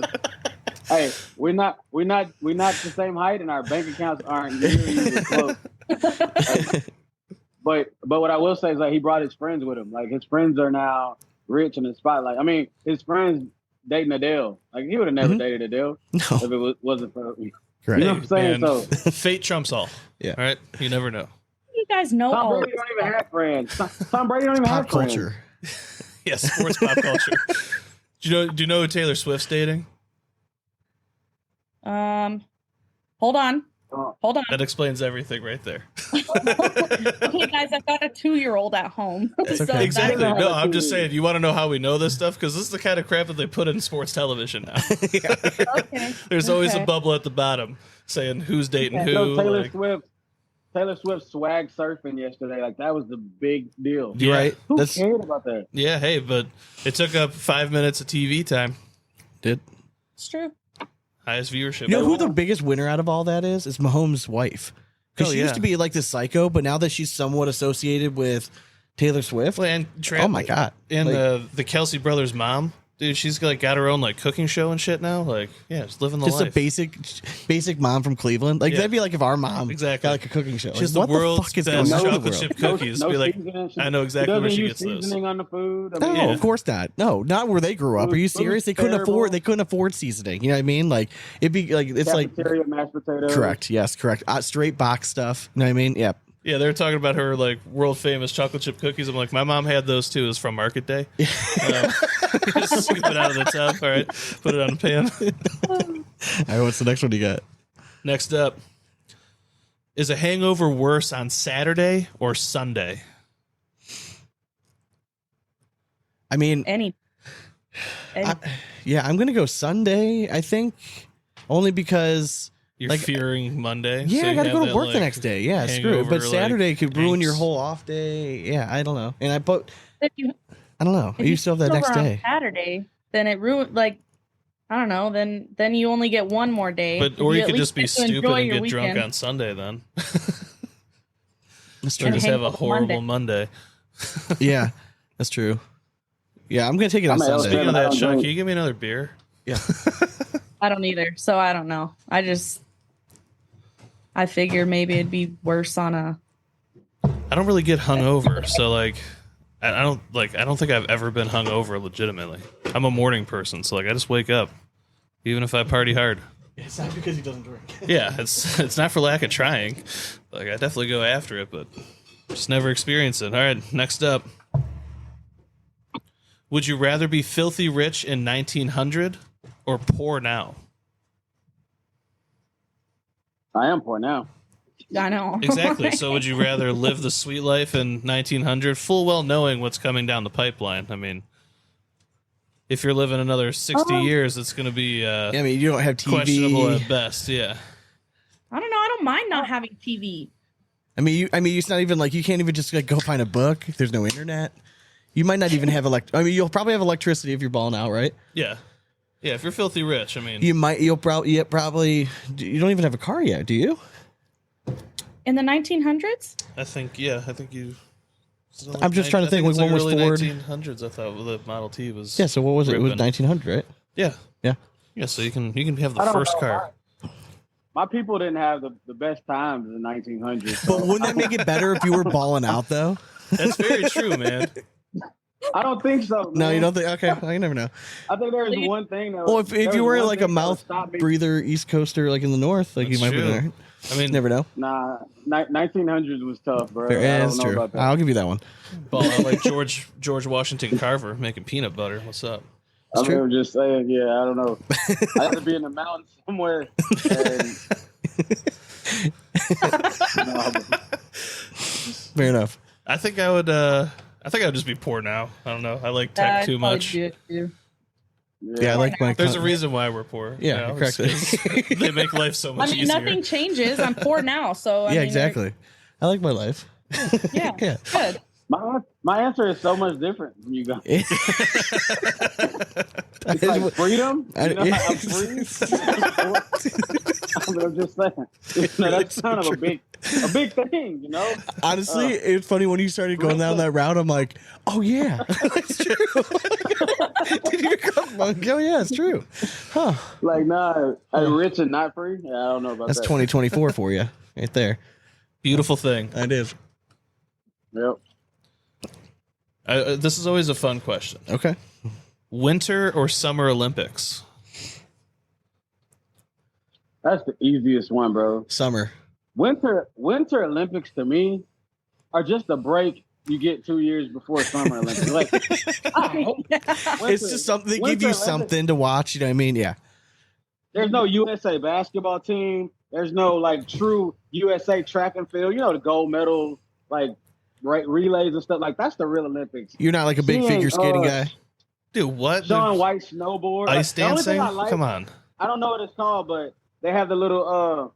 Hey, we're not the same height, and our bank accounts aren't nearly close. But what I will say is that he brought his friends with him. Like his friends are now rich in the spotlight. I mean, his friends dating Adele. Like he would have never dated Adele if it wasn't for me. Right. You know what I'm saying? Man, so fate trumps all. Yeah. All right. You never know. You guys know Tom all Brady don't even have friends. Tom Brady don't even have friends. culture. Yeah, sports pop culture. Do you know who Taylor Swift's dating? Hold on. That explains everything right there. Okay, guys, I've got a 2-year-old at home. Okay. Exactly. No, I'm just saying. You want to know how we know this stuff? Because this is the kind of crap that they put in sports television now. Okay. There's always a bubble at the bottom saying who's dating who. So Taylor Swift swag surfing yesterday. Like that was the big deal. Yeah. Right? Who cared about that? Yeah. Hey, but it took up 5 minutes of TV time. It's true. Highest viewership. You know who the biggest winner out of all that is? It's Mahomes' wife. Because she used to be like this psycho, but now that she's somewhat associated with Taylor Swift. Well, and oh my God. And the Kelsey brothers' mom. Dude, she's like got her own like cooking show and shit now. Like, yeah, just living the life. Just a basic mom from Cleveland. Like that'd be like if our mom got like a cooking show. She's like, the world's best chocolate chip cookies. No be like, seasoning. I know exactly where she gets seasoning those. on the food. No, of course not. No, not where they grew up. Are you serious? They couldn't afford seasoning. You know what I mean? Like it'd be like it's cafeteria, like mashed potatoes. Correct. Yes, correct. Straight box stuff. You know what I mean? Yeah. Yeah, they were talking about her like world famous chocolate chip cookies. I'm like, my mom had those too. It was from Market Day. Just scoop it out of the tub. All right, put it on a pan. All right, what's the next one you got? Next up, is a hangover worse on Saturday or Sunday? I mean, yeah, I'm gonna go Sunday. I think only because. You're fearing Monday. Yeah, so I got to go to work like, the next day. Yeah, screw it. But Saturday could ruin your whole off day. Yeah, I don't know. And I don't know. You still have that next day. Saturday, then it ruined. Like, I don't know. Then you only get one more day. Or you could just be stupid and get drunk on Sunday. Then that's true. Or just have a horrible Monday. Yeah, that's true. Yeah, I'm gonna take it on Sunday. Speaking of that, Sean, can you give me another beer? Yeah. I don't either, so I don't know. I figure maybe it'd be worse on a. I don't really get hungover, so like, I don't think I've ever been hungover legitimately. I'm a morning person, so like I just wake up, even if I party hard. It's not because he doesn't drink. Yeah, it's not for lack of trying. Like I definitely go after it, but just never experience it. All right, next up. Would you rather be filthy rich in 1900 or poor now? I am poor now. I know. Exactly. So would you rather live the sweet life in 1900, full well knowing what's coming down the pipeline? I mean, if you're living another 60 years, it's going to be I mean, you don't have TV. Questionable at best, yeah. I don't know. I don't mind not having TV. I mean, it's not even like you can't even just like go find a book. There's no internet. You might not even have you'll probably have electricity if you're balling out, right? Yeah. Yeah, if you're filthy rich, I mean. You'll probably you don't even have a car yet, do you? In the 1900s? I think you. I'm just trying to think when was early Ford. 1900s. I thought the Model T was. Yeah, so what was it? It was 1900, right? Yeah. Yeah. Yeah, so you can have the first car. My people didn't have the best times in the 1900s. So. But wouldn't that make it better if you were balling out though? That's very true, man. I don't think so. Man. No, you don't think? Okay, well, you never know. I think there's one thing. Well, if you were like a mouth breather East Coaster, like in the North, like you might be there. I mean, never know. Nah, 1900s was tough, bro. That's true. About that. I'll give you that one. Ball out like George Washington Carver making peanut butter. What's up? I mean, I'm just saying. Yeah, I don't know. I have to be in the mountains somewhere. And, Fair enough. I think I would just be poor now. I don't know. I like tech too much. Yeah, I like my. There's a reason why we're poor. Yeah, you know, correct. They make life so much easier. Nothing changes. I'm poor now, so I mean, exactly. I like my life. Yeah, good. My answer is so much different from you guys. It's like freedom. I'm free. I'm just saying. That's kind of a big thing, you know. Honestly, it's funny when you started going down that route. I'm like, oh yeah, that's true. Did you come? Oh yeah, it's true. Huh? Like, nah, rich and not free. Yeah, I don't know about that's that. 2024 for you, right there. Beautiful thing. It is. Yep. This is always a fun question. Okay. Winter or Summer Olympics? That's the easiest one, bro. Summer. Winter Olympics to me are just a break you get 2 years before Summer Olympics. Like, it's just something they give you something to watch. You know what I mean? Yeah. There's no USA basketball team. There's no like true USA track and field. You know, the gold medal like relays and stuff. Like that's the real Olympics. You're not like a big figure skating guy. Dude, what? Shaun White snowboard. Ice dancing? Come on. I don't know what it's called, but they have the little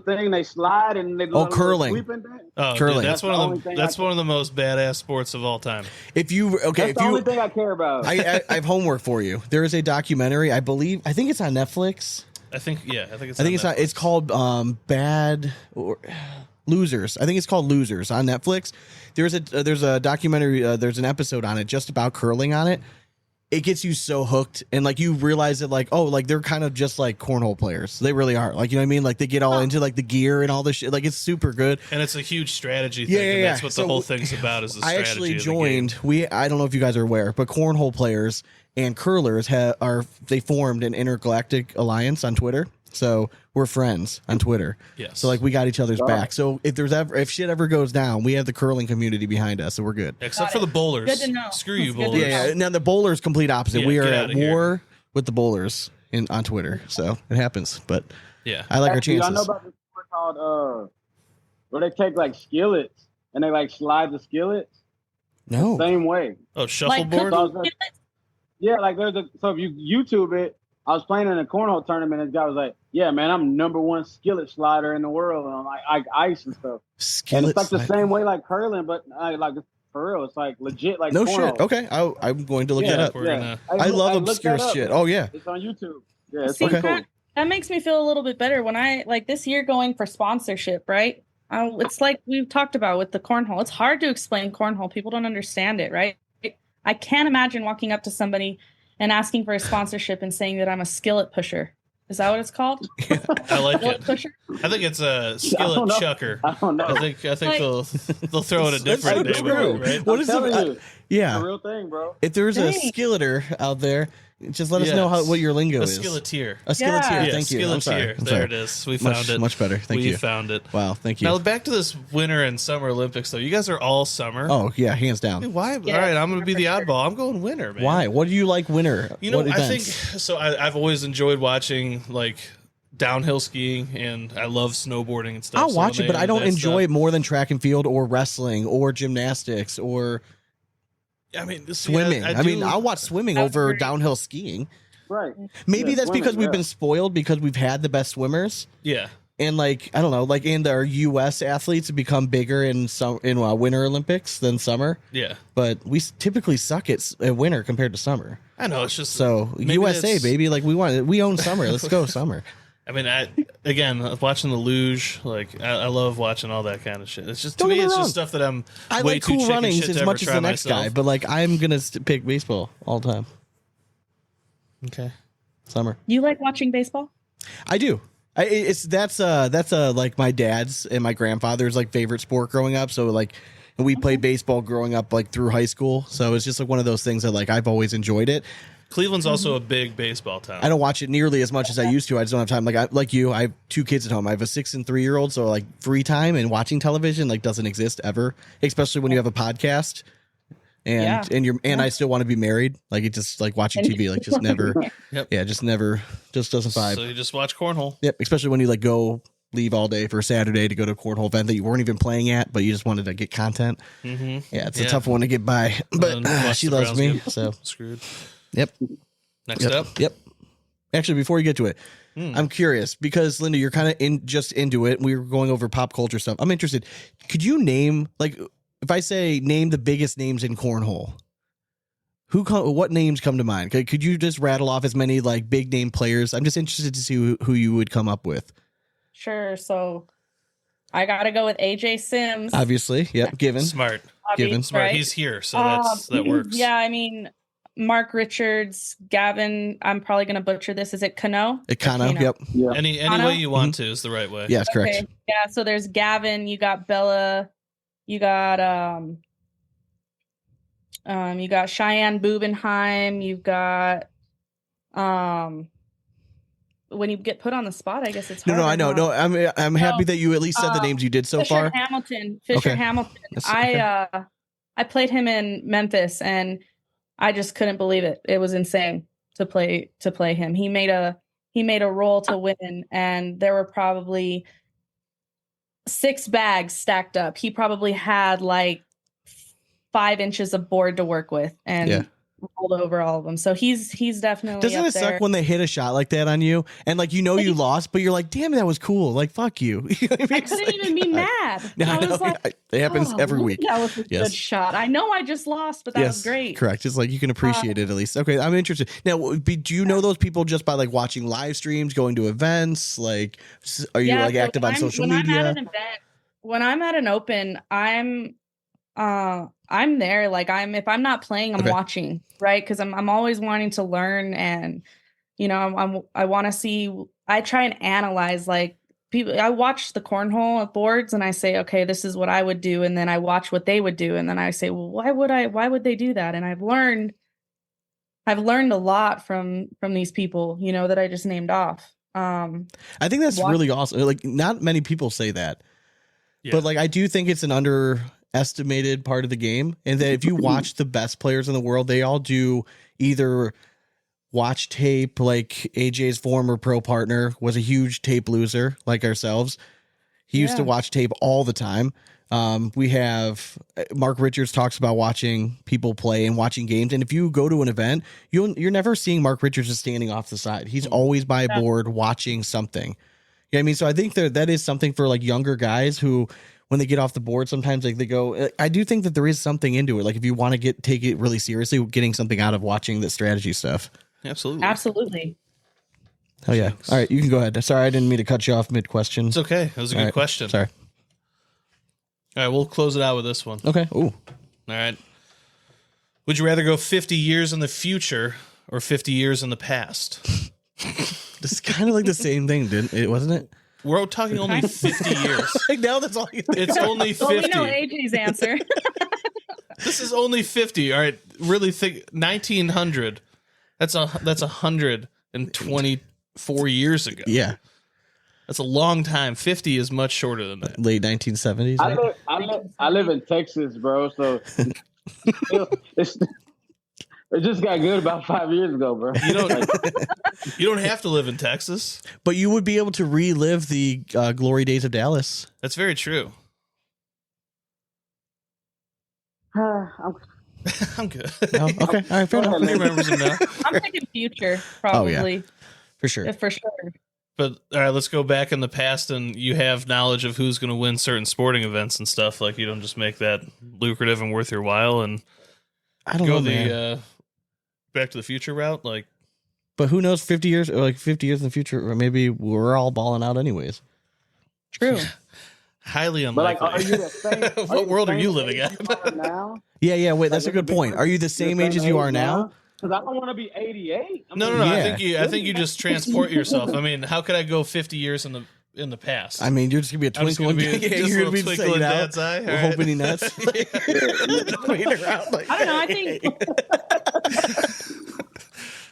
thing they slide and they curling. Curling. Dude, that's one of the most badass sports of all time. That's the only thing I care about. I have homework for you. There is a documentary. I think it's on Netflix. I think it's. It's called Bad or Losers. I think it's called Losers on Netflix. There's a documentary. There's an episode on it just about curling on it. It gets you so hooked, and like you realize that like, oh, like they're kind of just like cornhole players. They really are. Like, you know what I mean? Like they get all into like the gear and all this shit. Like it's super good. And it's a huge strategy thing. And that's what the whole thing's about is the strategy. I actually joined. I don't know if you guys are aware, but cornhole players and curlers they formed an intergalactic alliance on Twitter. So we're friends on Twitter. Yes. So like we got each other's back. So if shit ever goes down, we have the curling community behind us, so we're good. Except for the bowlers. Good to know. Screw you, bowlers. Yeah. Now the bowlers complete opposite. We are at war with the bowlers on Twitter. So it happens. But yeah, I like our chances. I know about this sport called where they take like skillets and they like slide the skillets. No. Same way. Oh, shuffleboard. Yeah, like so if you YouTube it. I was playing in a cornhole tournament, and this guy was like, "Yeah, man, I'm #1 skillet slider in the world." And I'm like ice and stuff. And it's like the same way like curling, but like for real, it's like legit like no cornhole. shit. Okay, I'm going to look that up. I love obscure shit. Oh yeah, it's on YouTube. Yeah, it's See, cool. That makes me feel a little bit better when I like this year going for sponsorship, right? It's like we've talked about with the cornhole. It's hard to explain cornhole. People don't understand it, right? I can't imagine walking up to somebody and asking for a sponsorship and saying that I'm a skillet pusher. Is that what it's called? Yeah, I like it. Pusher? I think it's a skillet chucker. I don't know. I think like, they'll throw it a different name, right? What is it? Yeah, it's a real thing, bro. If there's a skilleter out there, just let us know what your lingo is. A skilleteer. A skilleteer. Yeah, thank you. Skilleteer. There it is. We found it. Much better. Thank you. We found it. Wow. Thank you. Now back to this winter and summer Olympics, though. You guys are all summer. Oh yeah, hands down. Dude, why? Yeah. All right, I'm going to be the oddball. I'm going winter, man. Why? What do you like winter? You know, I think so. I've always enjoyed watching like downhill skiing, and I love snowboarding and stuff. I'll watch it, but I don't enjoy it more than track and field or wrestling or gymnastics or. I mean, swimming. I mean, I'll watch swimming over downhill skiing. Right. Maybe that's because we've been spoiled because we've had the best swimmers. Yeah. And like, I don't know, like in our U.S. athletes become bigger in Winter Olympics than summer. Yeah. But we typically suck at winter compared to summer. I know, it's just so USA, baby. Like we own summer. Let's go summer. I mean, again, watching the luge, like I love watching all that kind of shit. It's just to me, it's just stuff that I way like too cool runnings shit as to much as ever the try next myself. guy, but like I'm gonna pick baseball all the time. Okay, summer. You like watching baseball? I do. That's like my dad's and my grandfather's like favorite sport growing up. So like, and we played baseball growing up like through high school. So it's just like one of those things that like I've always enjoyed it. Cleveland's also a big baseball town. I don't watch it nearly as much as I used to. I just don't have time. Like you, I have 2 kids at home. I have a 6 and 3-year-old. So like free time and watching television like doesn't exist ever, especially when you have a podcast. And I still want to be married. Like it just like watching TV, like just never. Yep. Yeah, just doesn't vibe. So you just watch cornhole. Yep. Especially when you like leave all day for Saturday to go to a cornhole event that you weren't even playing at, but you just wanted to get content. Mm-hmm. Yeah, it's a tough one to get by, but she loves me, so screwed. Yep. Next up. Yep. Actually, before you get to it, I'm curious because Linda, you're kind of into it. We were going over pop culture stuff. I'm interested. Could you name like if I say name the biggest names in cornhole? What names come to mind? Could you just rattle off as many like big name players? I'm just interested to see who you would come up with. Sure. So I got to go with AJ Sims. Obviously. Yep. Given. Smart. Given. Smart. Right? He's here. So that works. Yeah. I mean, Mark Richards, Gavin, I'm probably going to butcher this. Is it Cano? Cano. Yep. Yeah. Any way you want to is the right way. Yes, correct. Okay. Yeah. So there's Gavin, you got Bella, you got Cheyenne Bubenheim, you've got when you get put on the spot, I guess it's hard. No, I know. No, I'm happy that you at least said the names you did so Fisher far. Fisher Hamilton. I played him in Memphis and I just couldn't believe it. It was insane to play him. He made a roll to win, and there were probably 6 bags stacked up. He probably had like 5 inches of board to work with, and rolled over all of them. So he's definitely. Doesn't it suck when they hit a shot like that on you, and like you lost, but you're like, damn, that was cool. Like fuck you. I couldn't even be mad. I was like, it happens every week. That was a good shot. I know I just lost, but that was great. Correct. It's like you can appreciate it at least. Okay, I'm interested. Now, do you know those people just by like watching live streams, going to events? Like, are you like active on social media? I'm at an event, when I'm at an open, I'm there. Like if I'm not playing, I'm watching, right? Because I'm always wanting to learn, and I want to see. I try and analyze like people. I watch the cornhole boards and I say, okay, this is what I would do, and then I watch what they would do, and then I say, well, why would they do that? And I've learned a lot from these people, that I just named off. I think that's really awesome. Like not many people say that, but like I do think it's an underestimated part of the game, and that if you watch the best players in the world, they all do either watch tape. Like AJ's former pro partner was a huge tape loser like ourselves. He used to watch tape all the time. We have Mark Richards talks about watching people play and watching games, and if you go to an event, you're never seeing Mark Richards just standing off the side. He's always by a board watching something. You know what I mean? So I think that is something for like younger guys who, when they get off the board, sometimes like they go, I do think that there is something into it. Like if you want to take it really seriously, getting something out of watching the strategy stuff. Absolutely. Oh yeah. All right. You can go ahead. Sorry, I didn't mean to cut you off mid question. It's okay. It was a good question. Sorry. All right. We'll close it out with this one. Okay. Ooh. All right. Would you rather go 50 years in the future or 50 years in the past? This is kind of like the same thing, wasn't it? We're talking only 50 years. Like now that's all you think. It's only 50. Well, we know AJ's answer. This is only 50. All right. Really think 1900. That's 124 years ago. Yeah. That's a long time. 50 is much shorter than that. Late 1970s. I live in Texas, bro. So it just got good about 5 years ago, bro. You don't have to live in Texas, but you would be able to relive the glory days of Dallas. That's very true. I'm good. Oh, okay. All right. Fair enough. He remembers him now. I'm thinking future, probably. Oh, yeah. For sure. For sure. But all right, let's go back in the past, and you have knowledge of who's going to win certain sporting events and stuff. Like, you don't just make that lucrative and worth your while, and I don't go know, man. Back to the Future route. Like, but who knows? 50 years, or like 50 years in the future, or maybe we're all balling out anyways. True. Highly But like, unlikely. are you the same? What world are you living at? Now? Yeah. Wait, that's Like, a good point. Are you the same age as you are now? Because I don't want to be 88. No. Yeah. I think you just transport yourself. I mean, how could I go 50 years in the past? I mean, you're just gonna be a I'm just twinkle gonna in be just a you're little gonna be twinkle saying in out. Dad's eye. We're All right. hoping he nuts. I don't know.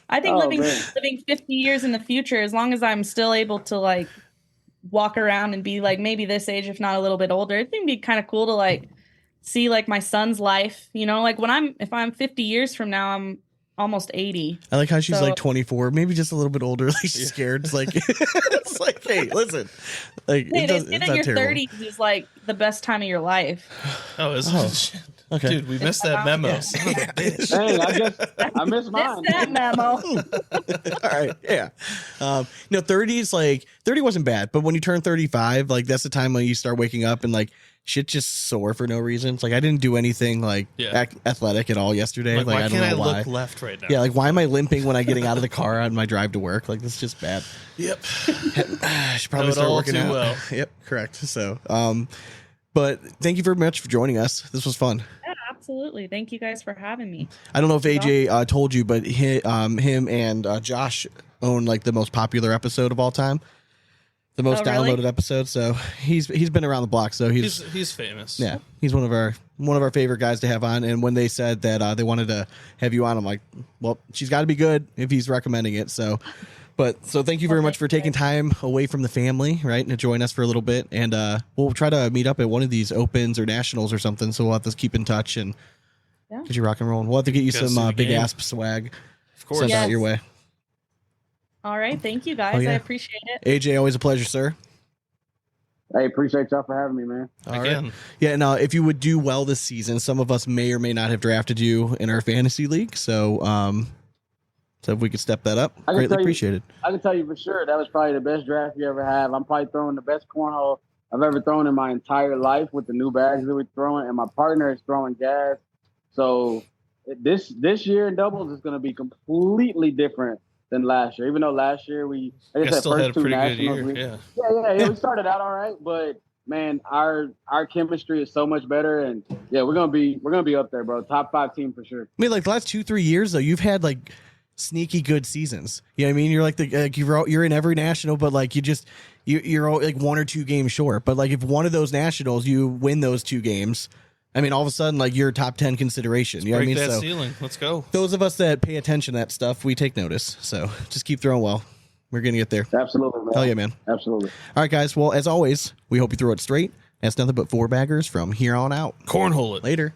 I think Oh, living man. 50 years in the future, as long as I'm still able to like walk around and be like maybe this age, if not a little bit older, I think it'd be kind of cool to like see like my son's life. You know, like if I'm 50 years from now, I'm almost 80. I like how she's So- like 24, maybe just a little bit older. Like she's scared. It's like, it's like, hey, listen, like Hey, it they does, say it's that not your terrible. 30s is like the best time of your life. Oh, is Oh, it? okay. Dude, we missed that memo. Yeah. Son of a bitch. Dang, I missed mine. Missed that memo. All right, yeah. 30 is like 30 wasn't bad, but when you turn 35, like that's the time when you start waking up and like shit just sore for no reason. It's like I didn't do anything like athletic at all yesterday. Like, why I don't can't I know why. look left right now? Yeah, like why am I limping when I'm getting out of the car on my drive to work? Like this is just bad. Yep. I should probably Know it start all working too out. well. Yep, correct. So, but thank you very much for joining us. This was fun. Yeah, absolutely. Thank you guys for having me. I don't know if AJ told you, but him and Josh own like the most popular episode of all time, the most really? downloaded episode. So he's been around the block. So He's famous. yeah, he's one of our favorite guys to have on. And when they said that they wanted to have you on, I'm like, well, she's got to be good if he's recommending it. So. But so thank you very much for taking time away from the family, right, and to join us for a little bit. And we'll try to meet up at one of these opens or nationals or something. So we'll have to keep in touch and get you rock and roll. We'll have to get you Gotta see some the Big game. Asp swag Of course. sent out Yes. your way. All right. Thank you guys. Oh, yeah. I appreciate it. AJ, always a pleasure, sir. Hey, appreciate y'all for having me, man. All Again. right. Yeah, and if you would do well this season, some of us may or may not have drafted you in our fantasy league. So, so if we could step that up, I can greatly tell you- appreciate it. I can tell you for sure that was probably the best draft you ever have. I'm probably throwing the best cornhole I've ever thrown in my entire life with the new bags that we're throwing, and my partner is throwing gas. So this year in doubles is going to be completely different than last year. Even though last year You guys still had a pretty good year. Yeah. We started out all right, but man, our chemistry is so much better, and yeah, we're gonna be up there, bro. Top 5 team for sure. I mean, like the last 2-3 years though, you've had like sneaky good seasons. You know what I mean? You're like you're in every national, but like you're like 1 or 2 games short. But like if one of those nationals you win those 2 games, I mean, all of a sudden like you're top 10 consideration. You know what I Break mean? that So ceiling. Let's go. those of us that pay attention to that stuff, we take notice. So just keep throwing well. We're gonna get there. Absolutely, man. Hell yeah, man. Absolutely. All right, guys. Well, as always, we hope you throw it straight. That's nothing but 4 baggers from here on out. Cornhole it. Later.